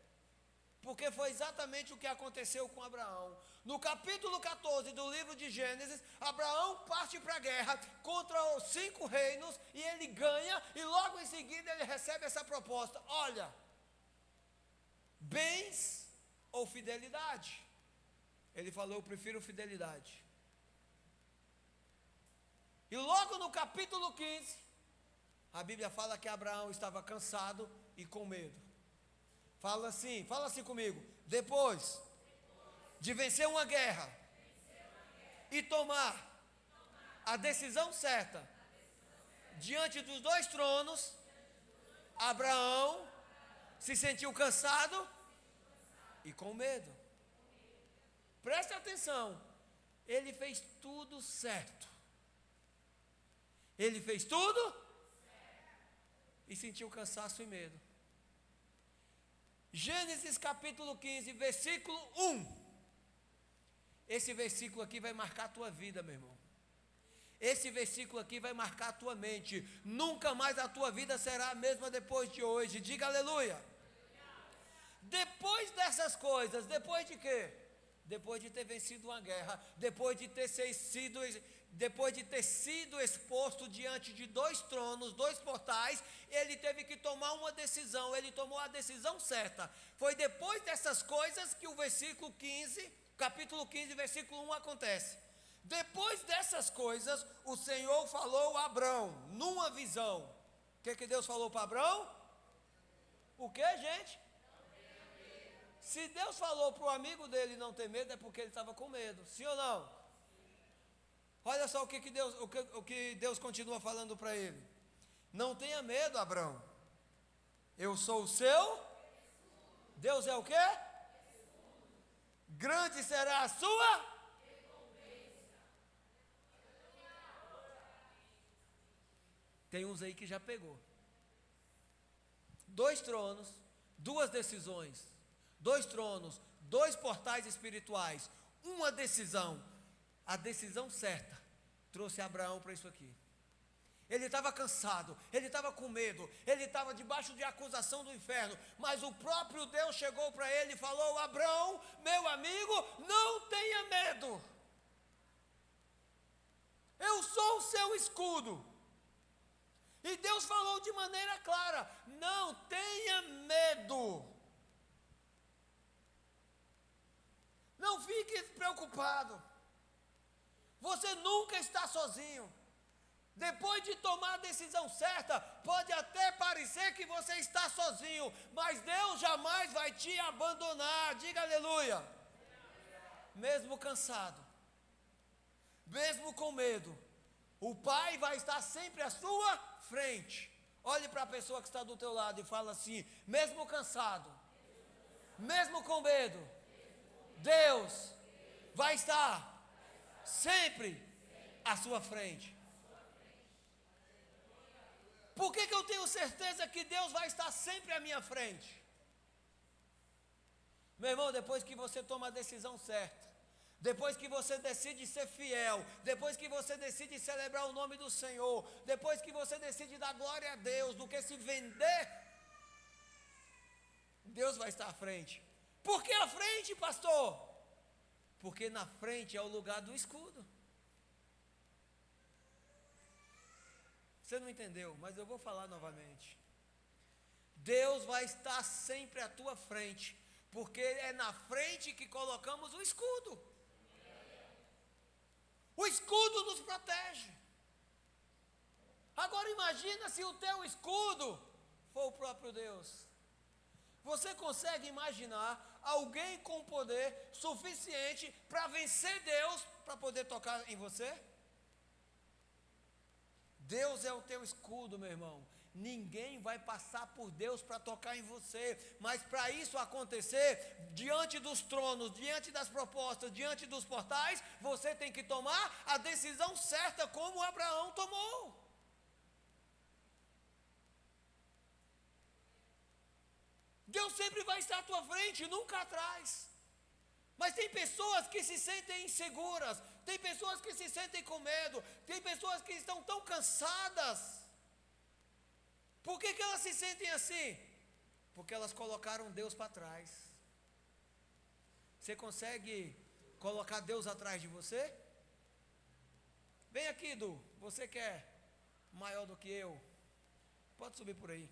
Porque foi exatamente o que aconteceu com Abraão. No capítulo 14 do livro de Gênesis, Abraão parte para a guerra contra os 5 reinos e ele ganha, e logo em seguida ele recebe essa proposta: olha, bens ou fidelidade? Ele falou, eu prefiro fidelidade. E logo no capítulo 15, a Bíblia fala que Abraão estava cansado e com medo. Fala assim comigo, depois de vencer uma guerra e tomar a decisão certa diante dos 2 tronos, Abraão se sentiu cansado e com medo. Preste atenção, ele fez tudo certo. Ele fez tudo e sentiu cansaço e medo. Gênesis capítulo 15, versículo 1. Esse versículo aqui vai marcar a tua vida, meu irmão. Esse versículo aqui vai marcar a tua mente. Nunca mais a tua vida será a mesma depois de hoje. Diga aleluia. Depois dessas coisas, depois de quê? Depois de ter vencido uma guerra, depois de ter sido exposto diante de 2 tronos, 2 portais, ele teve que tomar uma decisão. Ele tomou a decisão certa. Foi depois dessas coisas que o versículo 15, capítulo 15, versículo 1 acontece. Depois dessas coisas, o Senhor falou a Abrão, numa visão. O que Deus falou para Abrão? O que, gente? Se Deus falou para o amigo dele não ter medo, é porque ele estava com medo. Sim ou não? Olha só o que Deus continua falando para ele. Não tenha medo, Abrão. Eu sou o seu. Deus é o quê? Grande será a sua. Tem uns aí que já pegou. 2 tronos, 2 decisões. 2 tronos, 2 portais espirituais. Uma decisão. A decisão certa trouxe Abraão para isso aqui. Ele estava cansado, ele estava com medo, ele estava debaixo de acusação do inferno, mas o próprio Deus chegou para ele e falou: Abraão, meu amigo, não tenha medo. Eu sou o seu escudo. E Deus falou de maneira clara: não tenha medo. Não fique preocupado. Você nunca está sozinho. Depois de tomar a decisão certa, pode até parecer que você está sozinho, mas Deus jamais vai te abandonar. Diga aleluia. Mesmo cansado, mesmo com medo, o Pai vai estar sempre à sua frente. Olhe para a pessoa que está do teu lado e fala assim: mesmo cansado, mesmo com medo, Deus vai estar sempre à sua frente. Por que eu tenho certeza que Deus vai estar sempre à minha frente? Meu irmão, depois que você toma a decisão certa, depois que você decide ser fiel, depois que você decide celebrar o nome do Senhor, depois que você decide dar glória a Deus, do que se vender, Deus vai estar à frente. Por que à frente, pastor? Porque na frente é o lugar do escudo. Você não entendeu, mas eu vou falar novamente. Deus vai estar sempre à tua frente, porque é na frente que colocamos o escudo. O escudo nos protege. Agora imagina se o teu escudo for o próprio Deus. Você consegue imaginar alguém com poder suficiente para vencer Deus, para poder tocar em você? Deus é o teu escudo, meu irmão. Ninguém vai passar por Deus para tocar em você. Mas para isso acontecer, diante dos tronos, diante das propostas, diante dos portais, você tem que tomar a decisão certa, como Abraão tomou. Deus sempre vai estar à tua frente, nunca atrás. Mas tem pessoas que se sentem inseguras, tem pessoas que se sentem com medo, tem pessoas que estão tão cansadas. Por que elas se sentem assim? Porque elas colocaram Deus para trás. Você consegue colocar Deus atrás de você? Vem aqui, Du, você que é maior do que eu, pode subir por aí.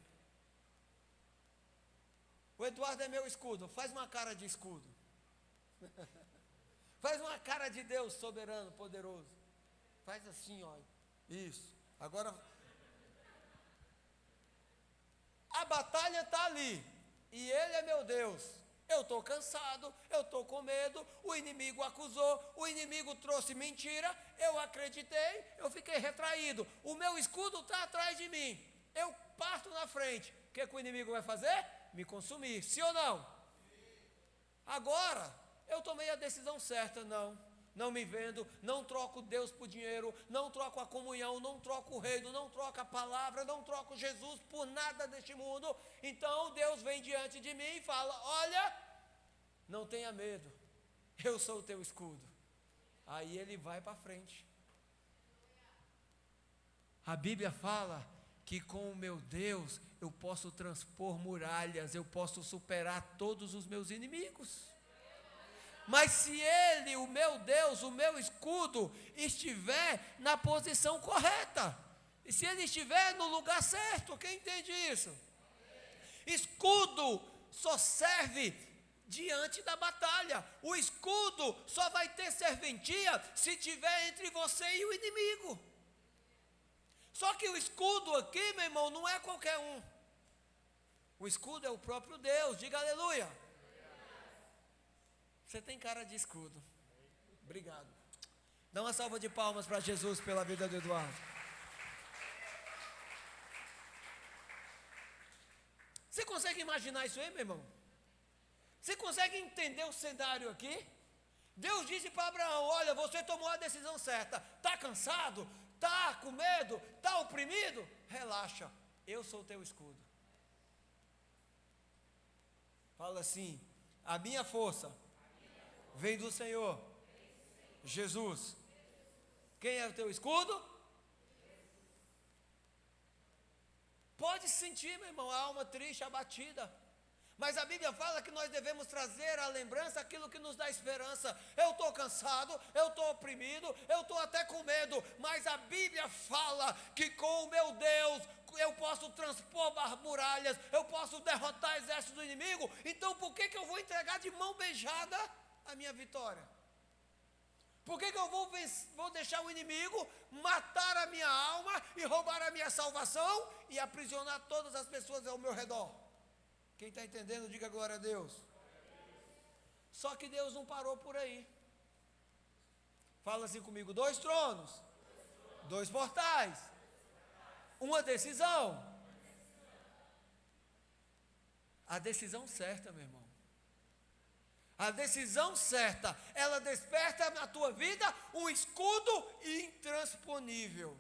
O Eduardo é meu escudo, faz uma cara de escudo. Faz uma cara de Deus soberano, poderoso. Faz assim, ó. Isso. Agora a batalha está ali. E Ele é meu Deus. Eu estou cansado, eu estou com medo. O inimigo acusou, o inimigo trouxe mentira. Eu acreditei, eu fiquei retraído. O meu escudo está atrás de mim. Eu parto na frente. O que o inimigo vai fazer? Me consumir. Sim ou não? Agora eu tomei a decisão certa, não. não me vendo, não troco Deus por dinheiro, não troco a comunhão, não troco o reino, não troco a palavra, não troco Jesus por nada deste mundo. Então Deus vem diante de mim e fala: olha, não tenha medo, eu sou o teu escudo. Aí ele vai para frente. A Bíblia fala que com o meu Deus eu posso transpor muralhas, eu posso superar todos os meus inimigos. Mas se ele, o meu Deus, o meu escudo, estiver na posição correta, e se ele estiver no lugar certo, quem entende isso? Escudo só serve diante da batalha. O escudo só vai ter serventia se tiver entre você e o inimigo. Só que o escudo aqui, meu irmão, não é qualquer um. O escudo é o próprio Deus. Diga aleluia. Você tem cara de escudo. Obrigado. Dá uma salva de palmas para Jesus pela vida do Eduardo. Você consegue imaginar isso aí, meu irmão? Você consegue entender o cenário aqui? Deus disse para Abraão: olha, você tomou a decisão certa. Está cansado? Está com medo? Está oprimido? Relaxa, eu sou o teu escudo. Fala assim: a minha força vem do Senhor Jesus. Quem é o teu escudo? Pode sentir, meu irmão, a alma triste, abatida, mas a Bíblia fala que nós devemos trazer à lembrança aquilo que nos dá esperança. Eu estou cansado, eu estou oprimido, eu estou até com medo, mas a Bíblia fala que com o meu Deus eu posso transpor muralhas, eu posso derrotar exércitos do inimigo. Então por que eu vou entregar de mão beijada a minha vitória? Por que eu vou deixar o inimigo matar a minha alma e roubar a minha salvação e aprisionar todas as pessoas ao meu redor? Quem está entendendo, diga glória a Deus. Só que Deus não parou por aí. Fala assim comigo: 2 tronos, 2 portais, uma decisão. A decisão certa, meu irmão. A decisão certa, ela desperta na tua vida um escudo intransponível.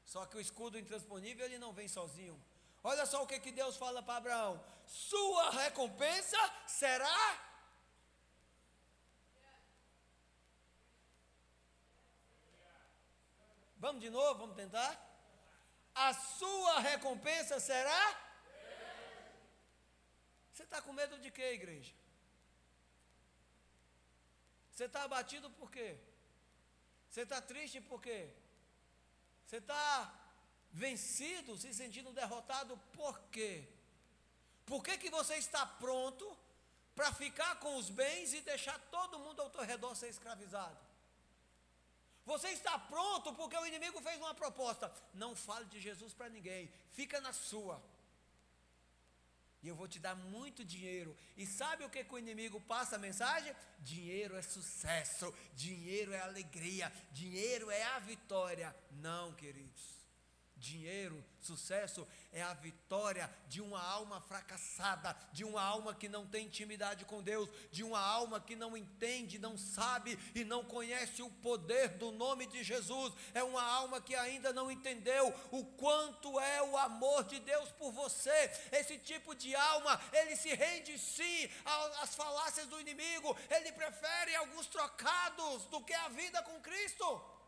Só que o escudo intransponível, ele não vem sozinho. Olha só o que Deus fala para Abraão: sua recompensa será... Vamos de novo, vamos tentar? A sua recompensa será... Você está com medo de quê, igreja? Você está abatido por quê? Você está triste por quê? Você está vencido, se sentindo derrotado por quê? Por que você está pronto para ficar com os bens e deixar todo mundo ao teu redor ser escravizado? Você está pronto porque o inimigo fez uma proposta: não fale de Jesus para ninguém, fica na sua. E eu vou te dar muito dinheiro. E sabe o que o inimigo passa a mensagem? Dinheiro é sucesso, dinheiro é alegria, dinheiro é a vitória. Não, queridos. Dinheiro, sucesso é a vitória de uma alma fracassada, de uma alma que não tem intimidade com Deus, de uma alma que não entende, não sabe e não conhece o poder do nome de Jesus. É uma alma que ainda não entendeu o quanto é o amor de Deus por você. Esse tipo de alma, ele se rende sim às falácias do inimigo, ele prefere alguns trocados do que a vida com Cristo.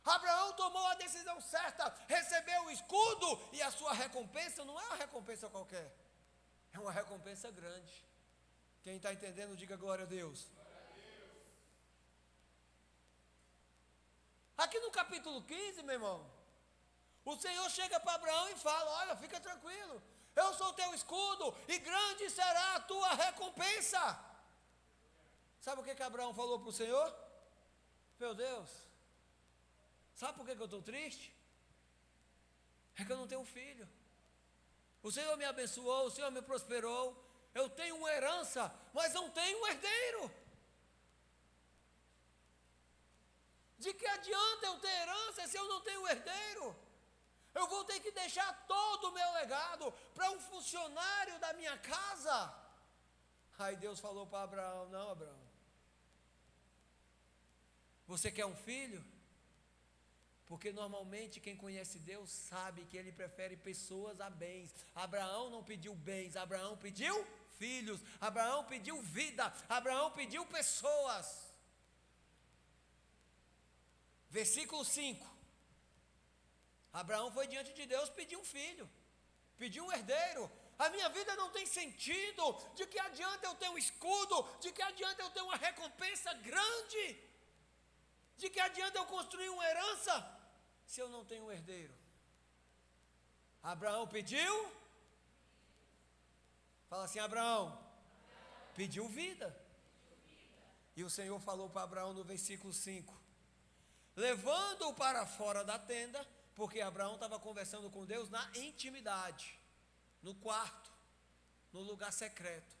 Abraão tomou a decisão certa, recebeu o escudo, e a sua recompensa não é uma recompensa qualquer, é uma recompensa grande. Quem está entendendo, diga glória a Deus. Aqui no capítulo 15, meu irmão, o Senhor chega para Abraão e fala: olha, fica tranquilo, eu sou teu escudo, e grande será a tua recompensa. Sabe o que Abraão falou para o Senhor? Meu Deus, sabe por que eu estou triste? É que eu não tenho filho. O Senhor me abençoou, o Senhor me prosperou, eu tenho uma herança, mas não tenho um herdeiro. De que adianta eu ter herança se eu não tenho um herdeiro? Eu vou ter que deixar todo o meu legado para um funcionário da minha casa. Aí Deus falou para Abraão: não, Abraão, Você quer um filho? Porque normalmente quem conhece Deus sabe que Ele prefere pessoas a bens. Abraão não pediu bens, Abraão pediu filhos, Abraão pediu vida, Abraão pediu pessoas. Versículo 5. Abraão foi diante de Deus pedir um filho, pedir um herdeiro. A minha vida não tem sentido. De que adianta eu ter um escudo? De que adianta eu ter uma recompensa grande? De que adianta eu construir uma herança se eu não tenho um herdeiro? Abraão pediu? Fala assim, Abraão pediu vida. E o Senhor falou para Abraão no versículo 5: levando-o para fora da tenda, porque Abraão estava conversando com Deus na intimidade, no quarto, no lugar secreto.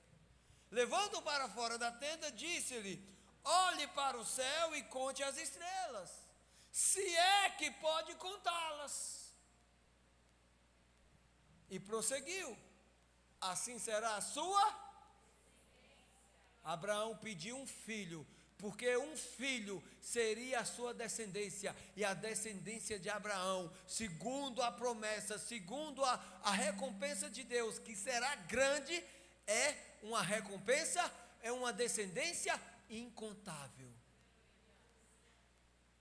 Levando-o para fora da tenda, disse-lhe: olhe para o céu e conte as estrelas, se é que pode contá-las. E prosseguiu: assim será a sua. Abraão pediu um filho, porque um filho seria a sua descendência, e a descendência de Abraão, segundo a promessa, segundo a recompensa de Deus, que será grande, é uma recompensa, é uma descendência incontável.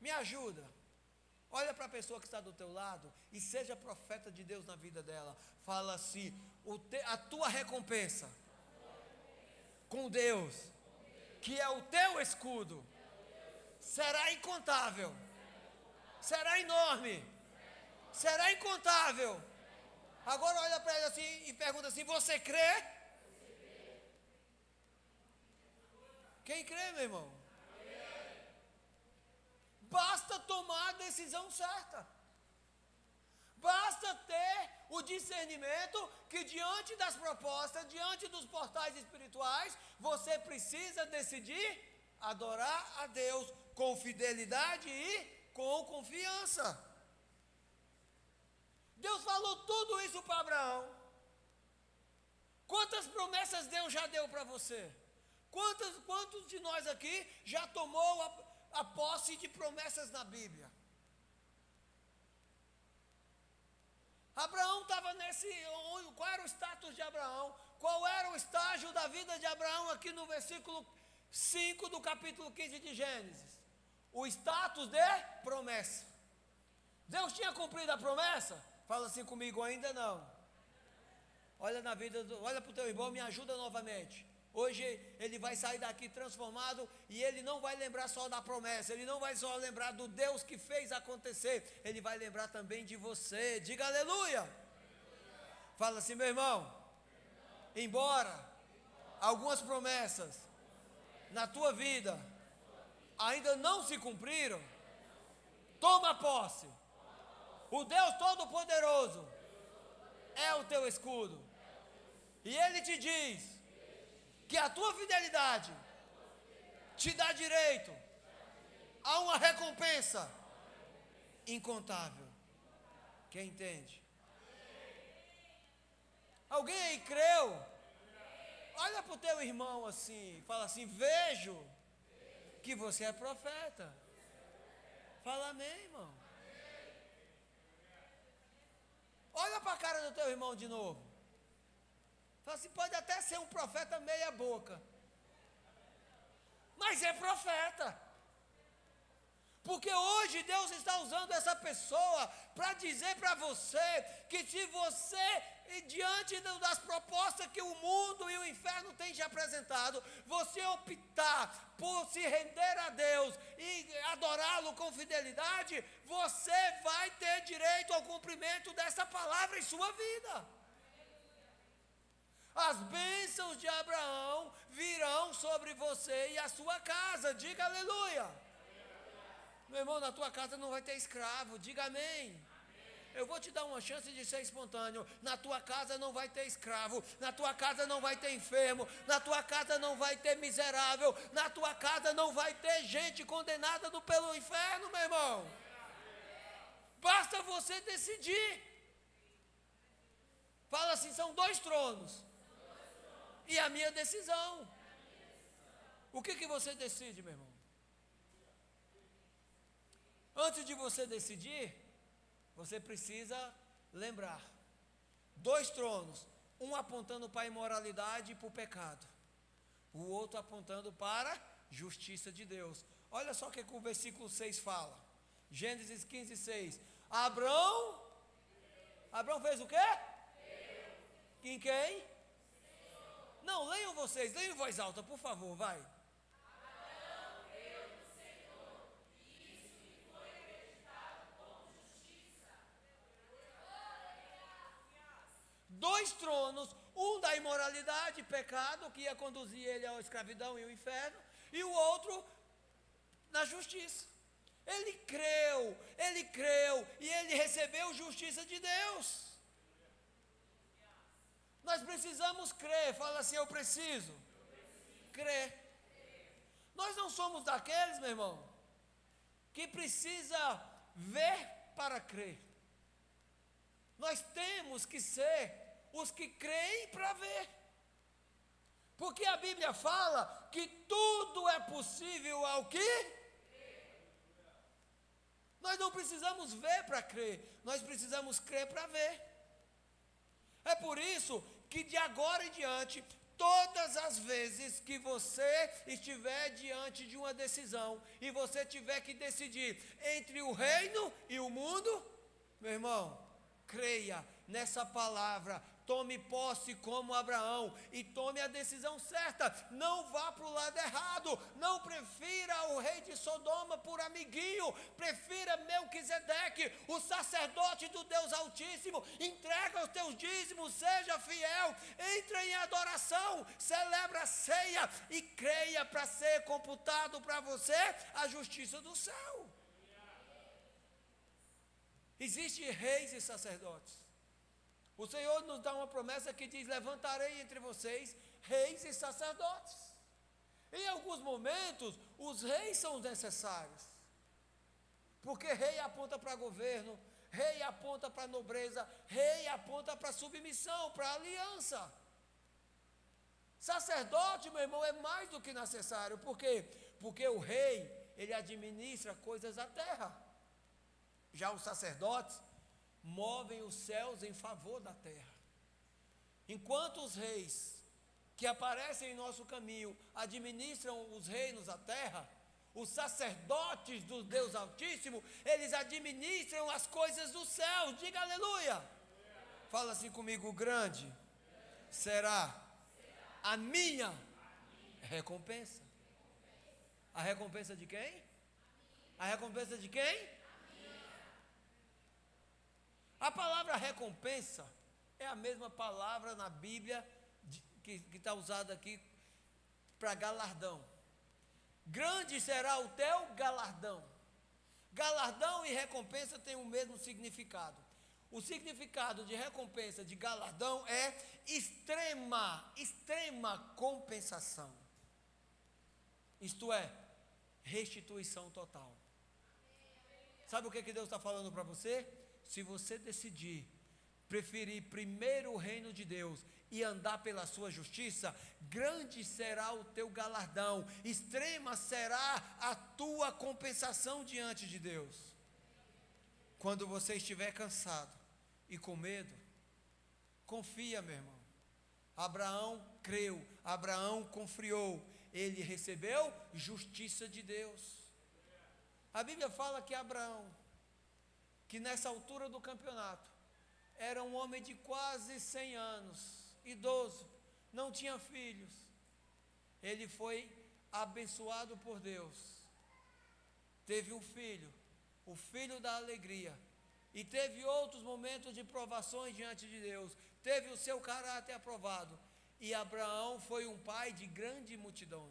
Me ajuda, olha para a pessoa que está do teu lado e seja profeta de Deus na vida dela. Fala assim: a tua recompensa com Deus, que é o teu escudo, será incontável, será enorme, será incontável. Agora olha para ele assim e pergunta assim: você crê? Quem crê, meu irmão? Basta tomar a decisão certa. Basta ter o discernimento que diante das propostas, diante dos portais espirituais, você precisa decidir adorar a Deus com fidelidade e com confiança. Deus falou tudo isso para Abraão. Quantas promessas Deus já deu para você? Quantos de nós aqui já tomou a posse de promessas na Bíblia? Abraão estava qual era o status de Abraão? Qual era o estágio da vida de Abraão aqui no versículo 5 do capítulo 15 de Gênesis? O status de promessa. Deus tinha cumprido a promessa? Fala assim comigo: ainda não. Olha na vida, olha para o teu irmão, me ajuda novamente. Hoje ele vai sair daqui transformado e ele não vai lembrar só da promessa, ele não vai só lembrar do Deus que fez acontecer, ele vai lembrar também de você. Diga aleluia. Fala assim, meu irmão, embora algumas promessas na tua vida ainda não se cumpriram, toma posse. O Deus Todo-Poderoso é o teu escudo. E Ele te diz que a tua fidelidade te dá direito a uma recompensa incontável. Quem entende? Alguém aí creu? Olha para o teu irmão assim, fala assim: vejo que você é profeta. Fala amém, irmão. Olha para a cara do teu irmão de novo. Fala assim: pode até ser um profeta meia boca, mas é profeta. Porque hoje Deus está usando essa pessoa para dizer para você que se você, diante das propostas que o mundo e o inferno têm te apresentado, você optar por se render a Deus e adorá-lo com fidelidade, você vai ter direito ao cumprimento dessa palavra em sua vida. As bênçãos de Abraão virão sobre você e a sua casa. Diga aleluia. Meu irmão, na tua casa não vai ter escravo. Diga amém. Eu vou te dar uma chance de ser espontâneo. Na tua casa não vai ter escravo. Na tua casa não vai ter enfermo. Na tua casa não vai ter miserável. Na tua casa não vai ter gente condenada pelo inferno, meu irmão. Basta você decidir. Fala assim: são 2 tronos. E a minha decisão. O que você decide, meu irmão? Antes de você decidir, você precisa lembrar. 2 tronos, um apontando para a imoralidade e para o pecado, o outro apontando para a justiça de Deus. Olha só o que o versículo 6 fala. Gênesis 15, 6. Abraão fez o quê? Em quem? Não, leiam vocês, leiam em voz alta, por favor, vai.
Abraão creu no Senhor, e isso lhe foi acreditado como justiça.
2 tronos, um da imoralidade, pecado, que ia conduzir ele à escravidão e ao inferno, e o outro na justiça. Ele creu, e ele recebeu justiça de Deus. Nós precisamos crer, fala assim, eu preciso crer. Nós não somos daqueles, meu irmão, que precisa ver para crer. Nós temos que ser os que creem para ver. Porque a Bíblia fala que tudo é possível ao que? Nós não precisamos ver para crer, nós precisamos crer para ver. É por isso que de agora em diante, todas as vezes que você estiver diante de uma decisão e você tiver que decidir entre o reino e o mundo, meu irmão, creia nessa palavra, tome posse como Abraão e tome a decisão certa. Não vá para o lado errado, não prefira o rei de Sodoma por amiguinho, prefira Melquisedeque, o sacerdote do Deus Altíssimo. Entrega os teus dízimos, seja fiel, entra em adoração, celebra a ceia e creia para ser computado para você a justiça do céu. Existem reis e sacerdotes. O Senhor nos dá uma promessa que diz: levantarei entre vocês reis e sacerdotes. Em alguns momentos, os reis são necessários, porque rei aponta para governo, rei aponta para nobreza, rei aponta para submissão, para aliança. Sacerdote, meu irmão, é mais do que necessário. Por quê? Porque o rei, ele administra coisas da terra. Já os sacerdotes movem os céus em favor da terra. Enquanto os reis que aparecem em nosso caminho administram os reinos da terra, os sacerdotes do Deus Altíssimo, eles administram as coisas do céu. Diga aleluia. Fala assim comigo: grande será a minha recompensa. A recompensa de quem? A recompensa de quem? A palavra recompensa é a mesma palavra na Bíblia que está usada aqui para galardão. Grande será o teu galardão. Galardão e recompensa têm o mesmo significado. O significado de recompensa, de galardão, é extrema compensação. Isto é, restituição total. Sabe o que Deus está falando para você? Se você decidir preferir primeiro o reino de Deus e andar pela sua justiça, grande será o teu galardão, extrema será a tua compensação diante de Deus. Quando você estiver cansado e com medo, confia, meu irmão. Abraão creu, Abraão confiou, ele recebeu justiça de Deus. A Bíblia fala que Abraão, que nessa altura do campeonato, era um homem de quase 100 anos, idoso, não tinha filhos. Ele foi abençoado por Deus, teve um filho, o filho da alegria, e teve outros momentos de provações diante de Deus, teve o seu caráter aprovado, e Abraão foi um pai de grande multidão.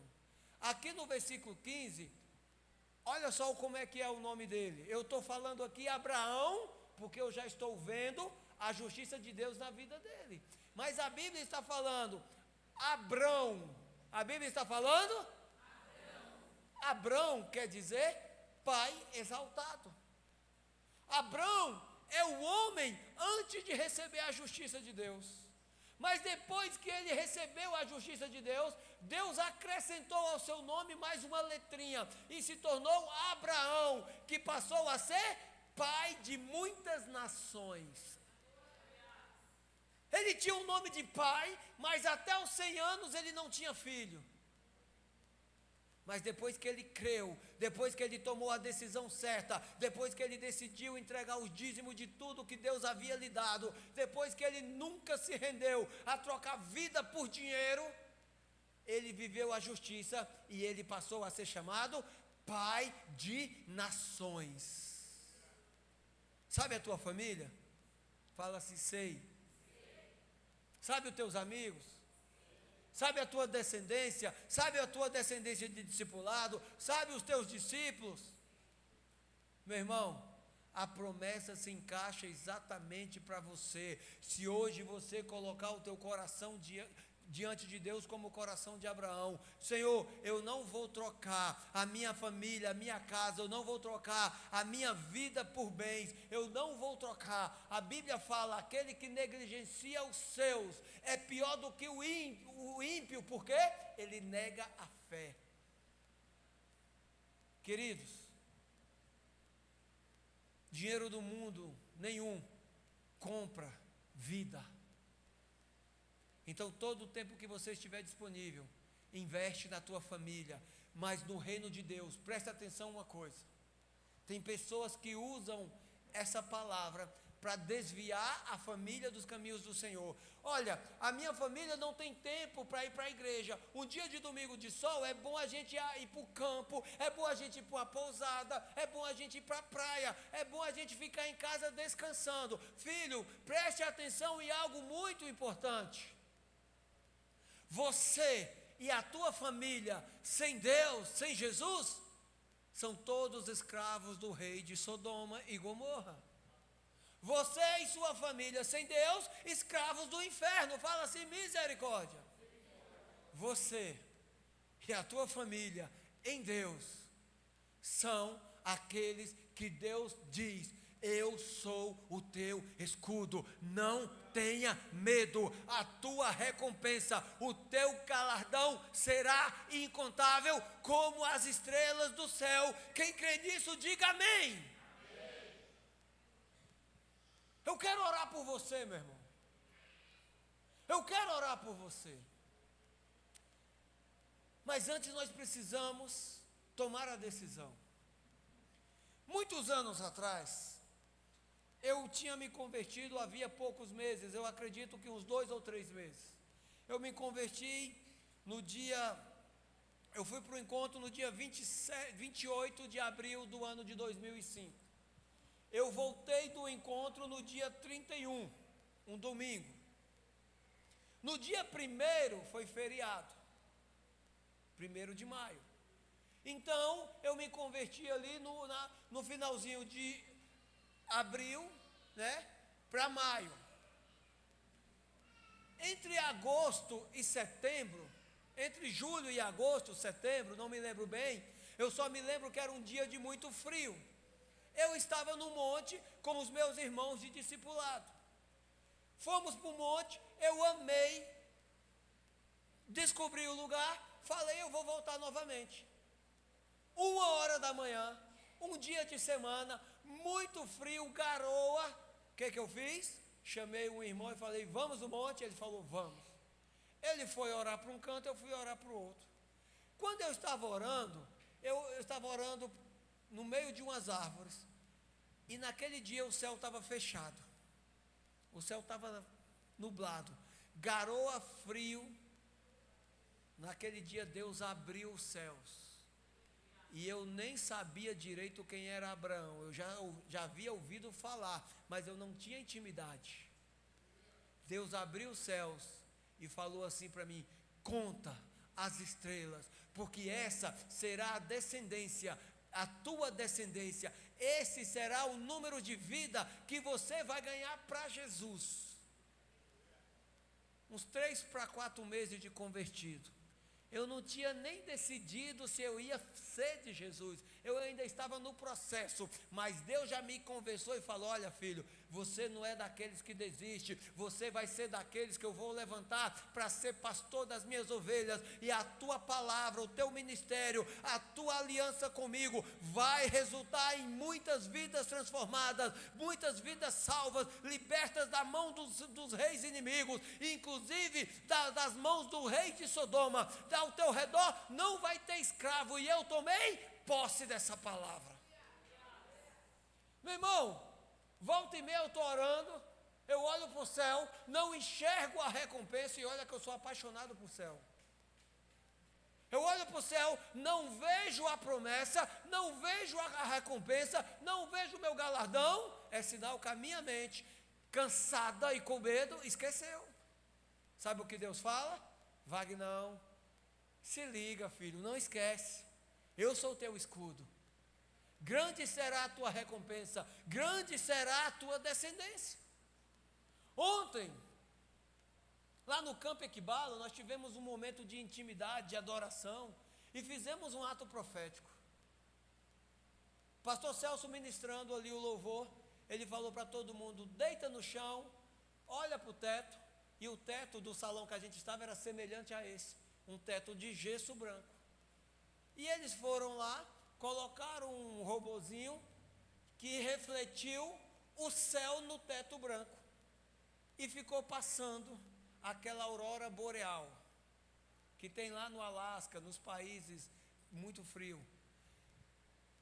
Aqui no versículo 15, olha só como é que é o nome dele. Eu estou falando aqui Abraão, porque eu já estou vendo a justiça de Deus na vida dele. Mas a Bíblia está falando Abrão. A Bíblia está falando? Abrão quer dizer pai exaltado. Abrão é o homem antes de receber a justiça de Deus. Mas depois que ele recebeu a justiça de Deus, Deus acrescentou ao seu nome mais uma letrinha e se tornou Abraão, que passou a ser pai de muitas nações. Ele tinha o nome de pai, mas até os 100 anos ele não tinha filho. Mas depois que ele creu, depois que ele tomou a decisão certa, depois que ele decidiu entregar os dízimos de tudo que Deus havia lhe dado, depois que ele nunca se rendeu a trocar vida por dinheiro, ele viveu a justiça e ele passou a ser chamado pai de nações. Sabe a tua família? Fala assim, sei. Sabe os teus amigos? Sabe a tua descendência? Sabe a tua descendência de discipulado? Sabe os teus discípulos? Meu irmão, a promessa se encaixa exatamente para você. Se hoje você colocar o teu coração diante de Deus como o coração de Abraão: Senhor, eu não vou trocar a minha família, a minha casa, eu não vou trocar a minha vida por bens, eu não vou trocar. A Bíblia fala, aquele que negligencia os seus é pior do que o ímpio, porque ele nega a fé. Queridos, dinheiro do mundo nenhum compra vida. Então, todo o tempo que você estiver disponível, investe na tua família, mas no reino de Deus. Presta atenção uma coisa: tem pessoas que usam essa palavra para desviar a família dos caminhos do Senhor. Olha, a minha família não tem tempo para ir para a igreja. Um dia de domingo de sol é bom a gente ir para o campo, é bom a gente ir para uma pousada, é bom a gente ir para a praia, é bom a gente ficar em casa descansando. Filho, preste atenção em algo muito importante. Você e a tua família, sem Deus, sem Jesus, são todos escravos do rei de Sodoma e Gomorra. Você e sua família, sem Deus, escravos do inferno. Fala assim, misericórdia. Você e a tua família, em Deus, são aqueles que Deus diz: eu sou o teu escudo, não tenha medo, a tua recompensa, o teu galardão será incontável como as estrelas do céu. Quem crê nisso, diga amém. Amém. Eu quero orar por você, meu irmão. Eu quero orar por você. Mas antes nós precisamos tomar a decisão. Muitos anos atrás, eu tinha me convertido havia poucos meses, eu acredito que uns 2 ou 3 meses. Eu me converti no dia, eu fui para o encontro no dia 28 de abril do ano de 2005. Eu voltei do encontro no dia 31, um domingo. No dia 1º foi feriado, 1º de maio. Então, eu me converti ali no finalzinho de abril, né, para maio. Entre agosto e setembro, entre julho e agosto, setembro, não me lembro bem, eu só me lembro que era um dia de muito frio. Eu estava no monte com os meus irmãos de discipulado. Fomos para o monte, eu amei, descobri o lugar, falei, eu vou voltar novamente. 1h da manhã, um dia de semana, muito frio, garoa. O que eu fiz? Chamei um irmão e falei, vamos no monte? Ele falou, vamos. Ele foi orar para um canto, eu fui orar para o outro. Quando eu estava orando, eu estava orando no meio de umas árvores, e naquele dia o céu estava fechado, o céu estava nublado, garoa, frio. Naquele dia Deus abriu os céus, e eu nem sabia direito quem era Abraão. Eu já havia ouvido falar, mas eu não tinha intimidade. Deus abriu os céus e falou assim para mim: conta as estrelas, porque essa será a descendência, a tua descendência, esse será o número de vida que você vai ganhar para Jesus. Uns 3 para 4 meses de convertido, eu não tinha nem decidido se eu ia ser de Jesus, eu ainda estava no processo, mas Deus já me conversou e falou: olha filho, você não é daqueles que desiste, você vai ser daqueles que eu vou levantar para ser pastor das minhas ovelhas, e a tua palavra, o teu ministério, a tua aliança comigo vai resultar em muitas vidas transformadas, muitas vidas salvas, libertas da mão dos reis inimigos, inclusive das mãos do rei de Sodoma. Ao teu redor não vai ter escravo, e eu tomei posse dessa palavra. Meu irmão, volta e meia eu estou orando, eu olho para o céu, não enxergo a recompensa, e olha que eu sou apaixonado por céu. Eu olho para o céu, não vejo a promessa, não vejo a recompensa, não vejo o meu galardão. É sinal que a minha mente, cansada e com medo, esqueceu. Sabe o que Deus fala? Vagnão, se liga filho, não esquece, eu sou o teu escudo. Grande será a tua recompensa, grande será a tua descendência. Ontem, lá no Campo Equibalo, nós tivemos um momento de intimidade, de adoração, e fizemos um ato profético. Pastor Celso ministrando ali o louvor, ele falou para todo mundo: deita no chão, olha para o teto, e o teto do salão que a gente estava era semelhante a esse, um teto de gesso branco. E eles foram lá, colocaram um robozinho que refletiu o céu no teto branco, e ficou passando aquela aurora boreal, que tem lá no Alasca, nos países muito frios,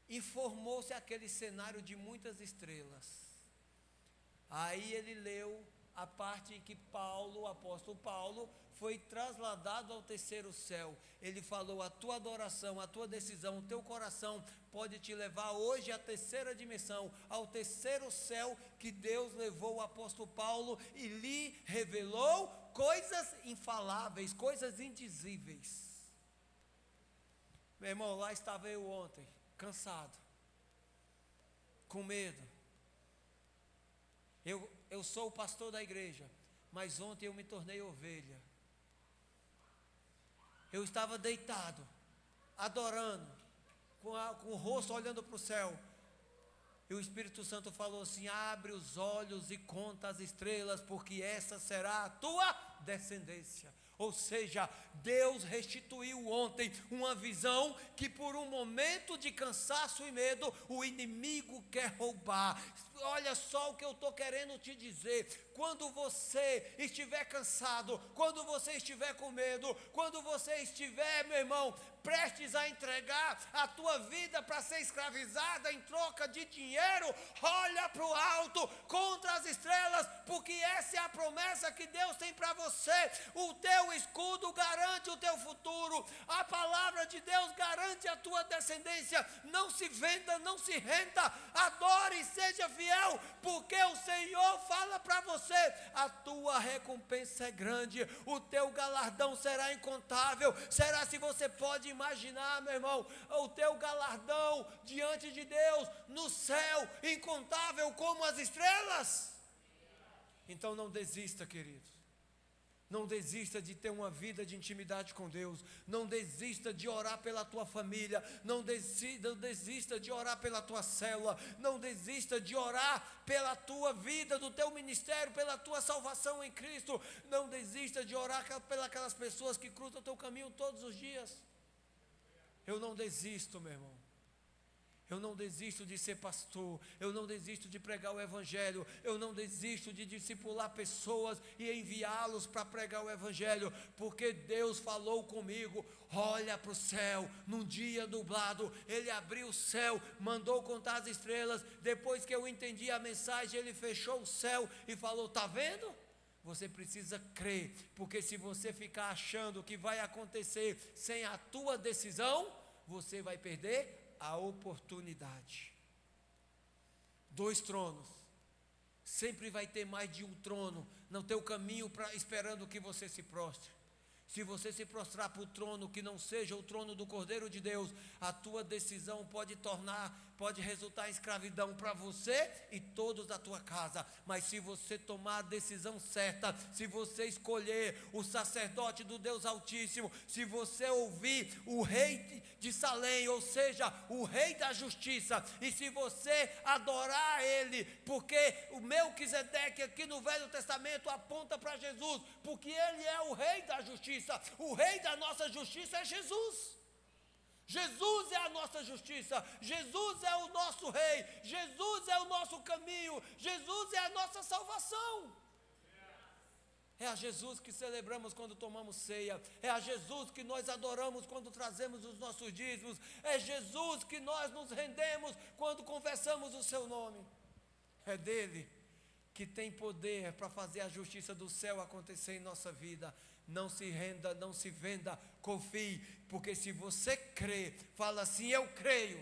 e formou-se aquele cenário de muitas estrelas. Aí ele leu a parte em que Paulo, o apóstolo Paulo, foi trasladado ao terceiro céu. Ele falou: a tua adoração, a tua decisão, o teu coração pode te levar hoje à terceira dimensão, ao terceiro céu, que Deus levou o apóstolo Paulo e lhe revelou coisas infaláveis, coisas indizíveis. Meu irmão, lá estava eu ontem, cansado, com medo. Eu sou o pastor da igreja, mas ontem eu me tornei ovelha. Eu estava deitado, adorando, com o rosto olhando para o céu, e o Espírito Santo falou assim: abre os olhos e conta as estrelas, porque essa será a tua descendência. Ou seja, Deus restituiu ontem uma visão que por um momento de cansaço e medo o inimigo quer roubar. Olha só o que eu estou querendo te dizer: quando você estiver cansado, quando você estiver com medo, quando você estiver, meu irmão, prestes a entregar a tua vida para ser escravizada em troca de dinheiro, olha para o alto, contra as estrelas, porque essa é a promessa que Deus tem para você. O teu escudo garante o teu futuro, a palavra de Deus garante a tua descendência. Não se venda, não se renda, adore e seja fiel, porque o Senhor fala para você: a tua recompensa é grande, o teu galardão será incontável. Será se você pode imaginar, meu irmão, o teu galardão diante de Deus no céu, incontável como as estrelas? Então não desista, querido. Não desista de ter uma vida de intimidade com Deus. Não desista de orar pela tua família. Não desista de orar pela tua célula. Não desista de orar pela tua vida, do teu ministério, pela tua salvação em Cristo. Não desista de orar pelas pessoas que cruzam o teu caminho todos os dias. Eu não desisto, meu irmão. Eu não desisto de ser pastor, eu não desisto de pregar o evangelho, eu não desisto de discipular pessoas e enviá-los para pregar o evangelho, porque Deus falou comigo. Olha para o céu, num dia nublado, Ele abriu o céu, mandou contar as estrelas. Depois que eu entendi a mensagem, Ele fechou o céu e falou: está vendo? Você precisa crer, porque se você ficar achando que vai acontecer sem a tua decisão, você vai perder a oportunidade. 2 tronos, sempre vai ter mais de um trono no teu caminho esperando que você se prostre. Se você se prostrar para o trono que não seja o trono do Cordeiro de Deus, a tua decisão pode resultar em escravidão para você e todos da tua casa. Mas se você tomar a decisão certa, se você escolher o sacerdote do Deus Altíssimo, se você ouvir o rei de Salém, ou seja, o rei da justiça, e se você adorar ele, porque o Melquisedeque aqui no Velho Testamento aponta para Jesus, porque ele é o rei da justiça. O rei da nossa justiça é Jesus. Jesus é a nossa justiça, Jesus é o nosso rei, Jesus é o nosso caminho, Jesus é a nossa salvação. É a Jesus que celebramos quando tomamos ceia, é a Jesus que nós adoramos quando trazemos os nossos dízimos, é Jesus que nós nos rendemos quando confessamos o seu nome. É dele que tem poder para fazer a justiça do céu acontecer em nossa vida. Não se renda, não se venda, confie, porque se você crê, fala assim: eu creio.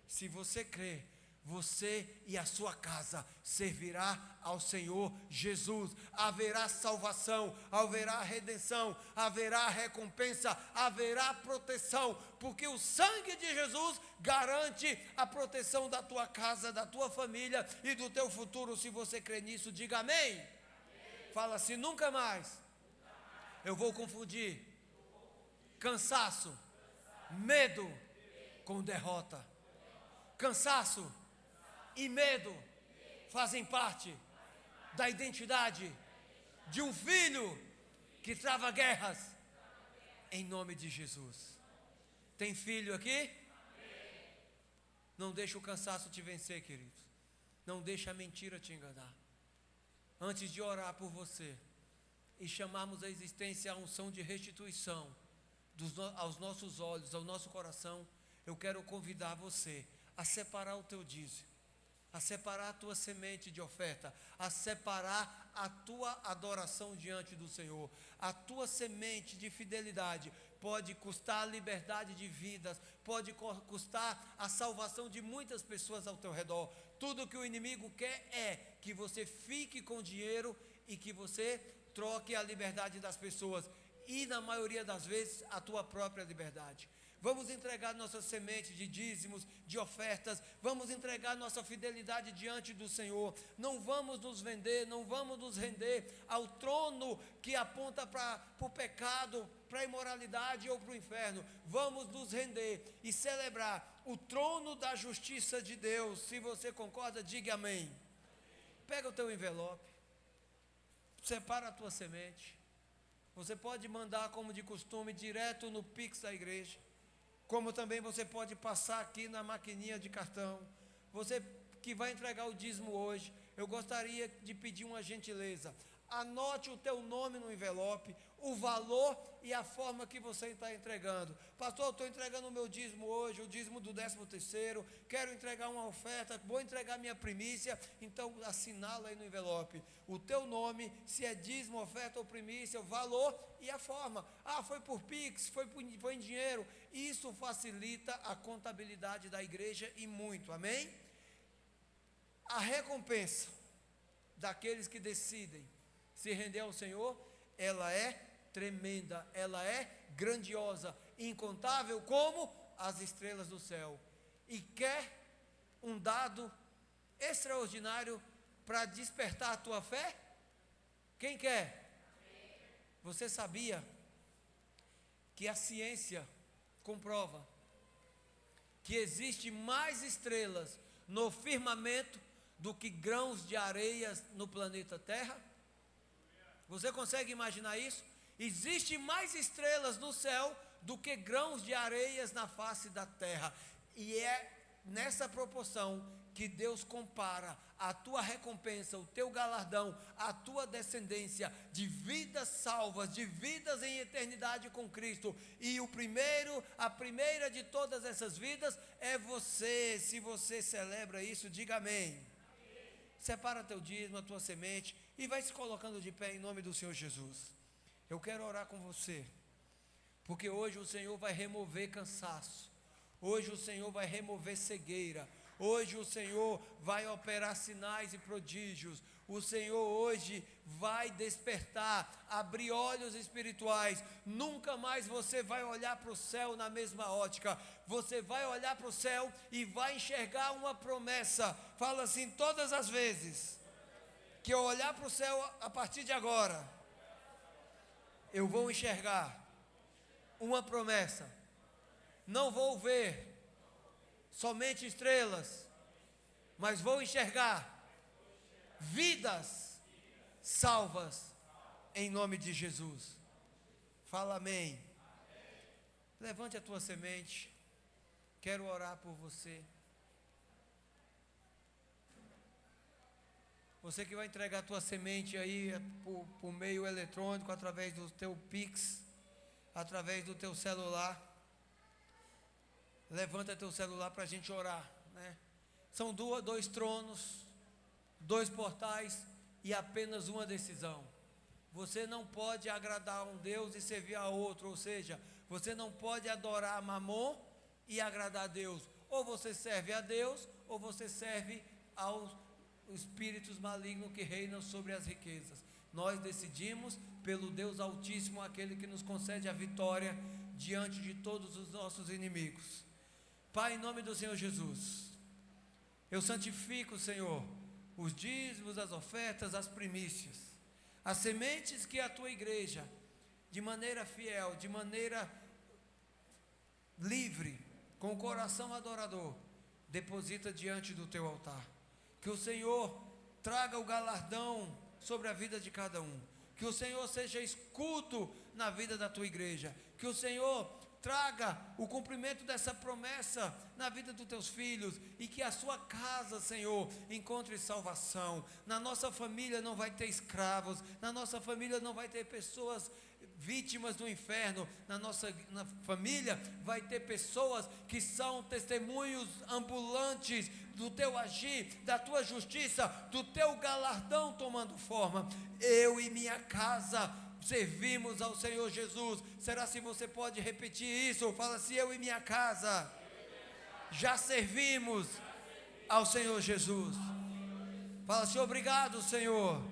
Se você crê, você e a sua casa servirá ao Senhor Jesus. Haverá salvação, haverá redenção, haverá recompensa, haverá proteção, porque o sangue de Jesus garante a proteção da tua casa, da tua família e do teu futuro. Se você crê nisso, diga amém. Fala assim: nunca mais eu vou confundir cansaço, medo com derrota. Cansaço e medo fazem parte da identidade de um filho que trava guerras em nome de Jesus. Tem filho aqui? Não deixa o cansaço te vencer, queridos. Não deixa a mentira te enganar. Antes de orar por você e chamarmos a existência a unção de restituição aos nossos olhos, ao nosso coração, eu quero convidar você a separar o teu dízimo, a separar a tua semente de oferta, a separar a tua adoração diante do Senhor. A tua semente de fidelidade pode custar a liberdade de vidas, pode custar a salvação de muitas pessoas ao teu redor. Tudo que o inimigo quer é que você fique com dinheiro e que você troque a liberdade das pessoas e, na maioria das vezes, a tua própria liberdade. Vamos entregar nossa semente de dízimos, de ofertas, vamos entregar nossa fidelidade diante do Senhor. Não vamos nos vender, não vamos nos render ao trono que aponta para o pecado, para a imoralidade ou para o inferno. Vamos nos render e celebrar o trono da justiça de Deus. Se você concorda, diga amém. Pega o teu envelope, separa a tua semente. Você pode mandar, como de costume, direto no Pix da igreja. Como também você pode passar aqui na maquininha de cartão. Você que vai entregar o dízimo hoje, eu gostaria de pedir uma gentileza. Anote o teu nome no envelope, o valor e a forma que você está entregando. Pastor, eu estou entregando o meu dízimo hoje, o dízimo do 13º, quero entregar uma oferta, vou entregar minha primícia, então assinala aí no envelope o teu nome, se é dízimo, oferta ou primícia, o valor e a forma. Ah, foi por Pix, foi em dinheiro. Isso facilita a contabilidade da igreja e muito, amém? A recompensa daqueles que decidem se render ao Senhor, ela é tremenda, ela é grandiosa, incontável como as estrelas do céu. E quer um dado extraordinário para despertar a tua fé? Quem quer? Você sabia que a ciência comprova que existe mais estrelas no firmamento do que grãos de areias no planeta Terra? Você consegue imaginar isso? Existe mais estrelas no céu do que grãos de areias na face da terra. E é nessa proporção que Deus compara a tua recompensa, o teu galardão, a tua descendência de vidas salvas, de vidas em eternidade com Cristo. E a primeira de todas essas vidas é você. Se você celebra isso, diga amém. Separa teu dízimo, a tua semente e vai se colocando de pé em nome do Senhor Jesus. Eu quero orar com você, porque hoje o Senhor vai remover cansaço, hoje o Senhor vai remover cegueira, hoje o Senhor vai operar sinais e prodígios, O Senhor hoje vai despertar, abrir olhos espirituais. Nunca mais você vai olhar para o céu na mesma ótica. Você vai olhar para o céu e vai enxergar uma promessa. Fala assim: todas as vezes que eu olhar para o céu a partir de agora, eu vou enxergar uma promessa. Não vou ver somente estrelas, mas vou enxergar vidas salvas em nome de Jesus. Fala amém. Levante a tua semente. Quero orar por você. Você que vai entregar a tua semente aí por meio eletrônico, através do teu Pix, através do teu celular. Levanta teu celular para a gente orar, né? São dois tronos, 2 portais e apenas uma decisão. Você não pode agradar a um Deus e servir a outro, ou seja, você não pode adorar Mamon e agradar a Deus. Ou você serve a Deus, ou você serve aos espíritos malignos que reinam sobre as riquezas. Nós decidimos pelo Deus Altíssimo, aquele que nos concede a vitória diante de todos os nossos inimigos. Pai, em nome do Senhor Jesus, eu santifico, Senhor, os dízimos, as ofertas, as primícias, as sementes que a tua igreja, de maneira fiel, de maneira livre, com o coração adorador, deposita diante do teu altar. Que o Senhor traga o galardão sobre a vida de cada um. Que o Senhor seja escudo na vida da tua igreja. Que o Senhor traga o cumprimento dessa promessa na vida dos teus filhos, e que a sua casa, Senhor, encontre salvação. Na nossa família não vai ter escravos, na nossa família não vai ter pessoas vítimas do inferno, na família vai ter pessoas que são testemunhos ambulantes do teu agir, da tua justiça, do teu galardão tomando forma. Eu e minha casa servimos ao Senhor Jesus. Será se você pode repetir isso? Fala assim: eu e minha casa já servimos ao Senhor Jesus. Fala assim: obrigado, Senhor,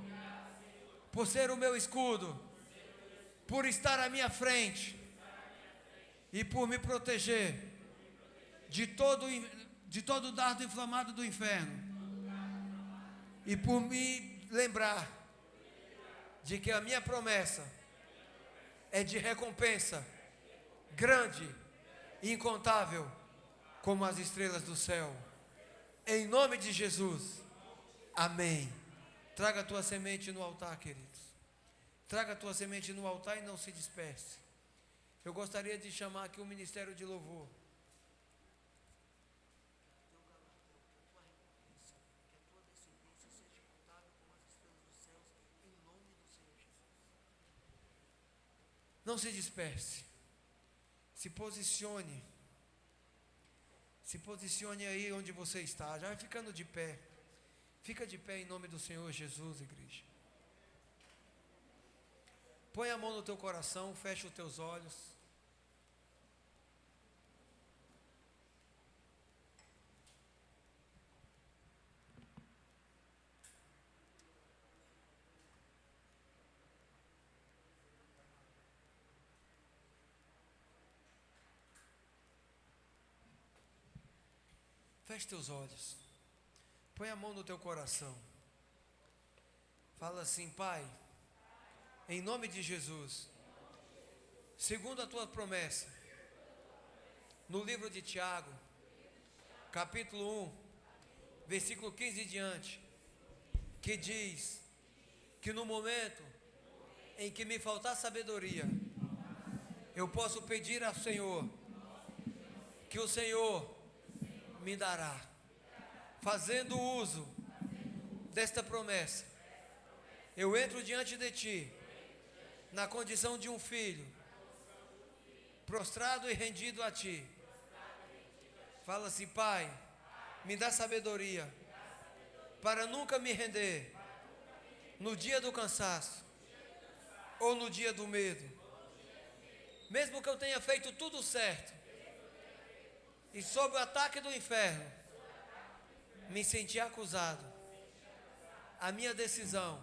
por ser o meu escudo, por estar à minha frente e por me proteger de todo dardo inflamado do inferno, e por me lembrar de que a minha promessa é de recompensa grande e incontável como as estrelas do céu. Em nome de Jesus, amém. Traga a tua semente no altar, queridos. Traga a tua semente no altar e não se disperse. Eu gostaria de chamar aqui o Ministério de Louvor. Não se disperse. Se posicione. Se posicione aí onde você está. Já vai ficando de pé. Fica de pé em nome do Senhor Jesus, igreja. Põe a mão no teu coração, fecha os teus olhos. Feche teus olhos. Põe a mão no teu coração. Fala assim: Pai, em nome de Jesus, segundo a tua promessa, no livro de Tiago, capítulo 1, versículo 15 em diante, que diz que no momento em que me faltar sabedoria, eu posso pedir ao Senhor, que o Senhor me dará. Fazendo uso desta promessa, eu entro diante de ti na condição de um filho, prostrado e rendido a ti. Fala assim: Pai, me dá sabedoria para nunca me render no dia do cansaço ou no dia do medo. Mesmo que eu tenha feito tudo certo e sob o ataque do inferno me senti acusado, A minha decisão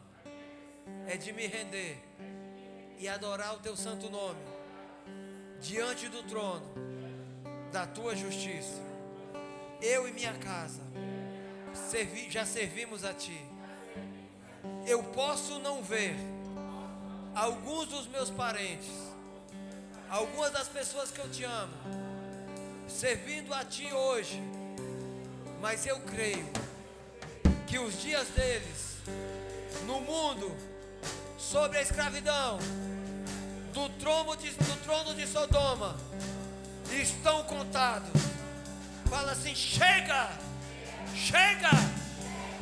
é de me render e adorar o teu santo nome diante do trono da tua justiça. Eu e minha casa já servimos a ti. Eu posso não ver alguns dos meus parentes, algumas das pessoas que eu te amo, servindo a ti hoje, mas eu creio que os dias deles no mundo, sobre a escravidão do trono de Sodoma, estão contados. Fala assim: chega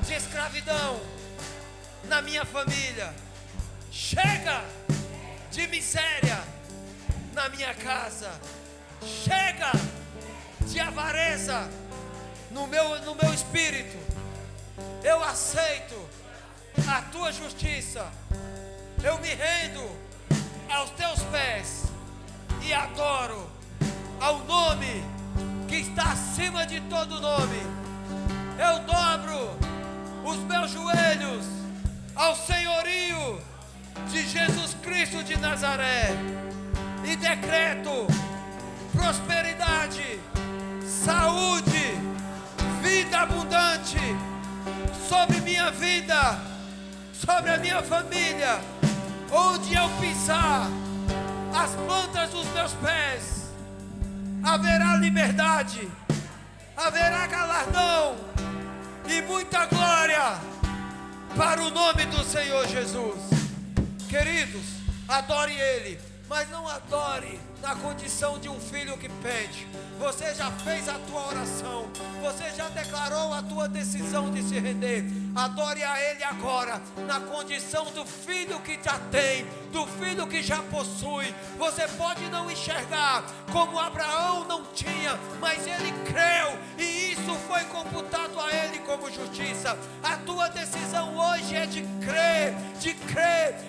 de escravidão na minha família, chega de miséria na minha casa, chega de avareza no meu espírito. Eu aceito a tua justiça, eu me rendo aos teus pés e adoro ao nome que está acima de todo nome. Eu dobro os meus joelhos ao senhorio de Jesus Cristo de Nazaré e decreto prosperidade, saúde, vida abundante sobre minha vida, sobre a minha família. Onde eu pisar as plantas dos meus pés, haverá liberdade, haverá galardão e muita glória para o nome do Senhor Jesus. Queridos, adore Ele, mas não adore na condição de um filho que pede. Você já fez a tua oração, você já declarou a tua decisão de se render. Adore a Ele agora, na condição do filho que já tem, do filho que já possui. Você pode não enxergar como Abraão não tinha, mas ele creu e isso foi computado a ele como justiça. A tua decisão hoje é de crer,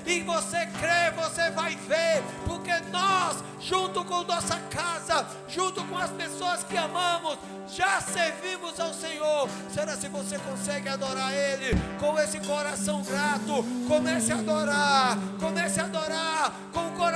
e você crê, você vai ver, porque nós, junto com nossa casa, junto com as pessoas que amamos, já servimos ao Senhor. Será se você consegue adorar Ele com esse coração grato? Comece a adorar com o coração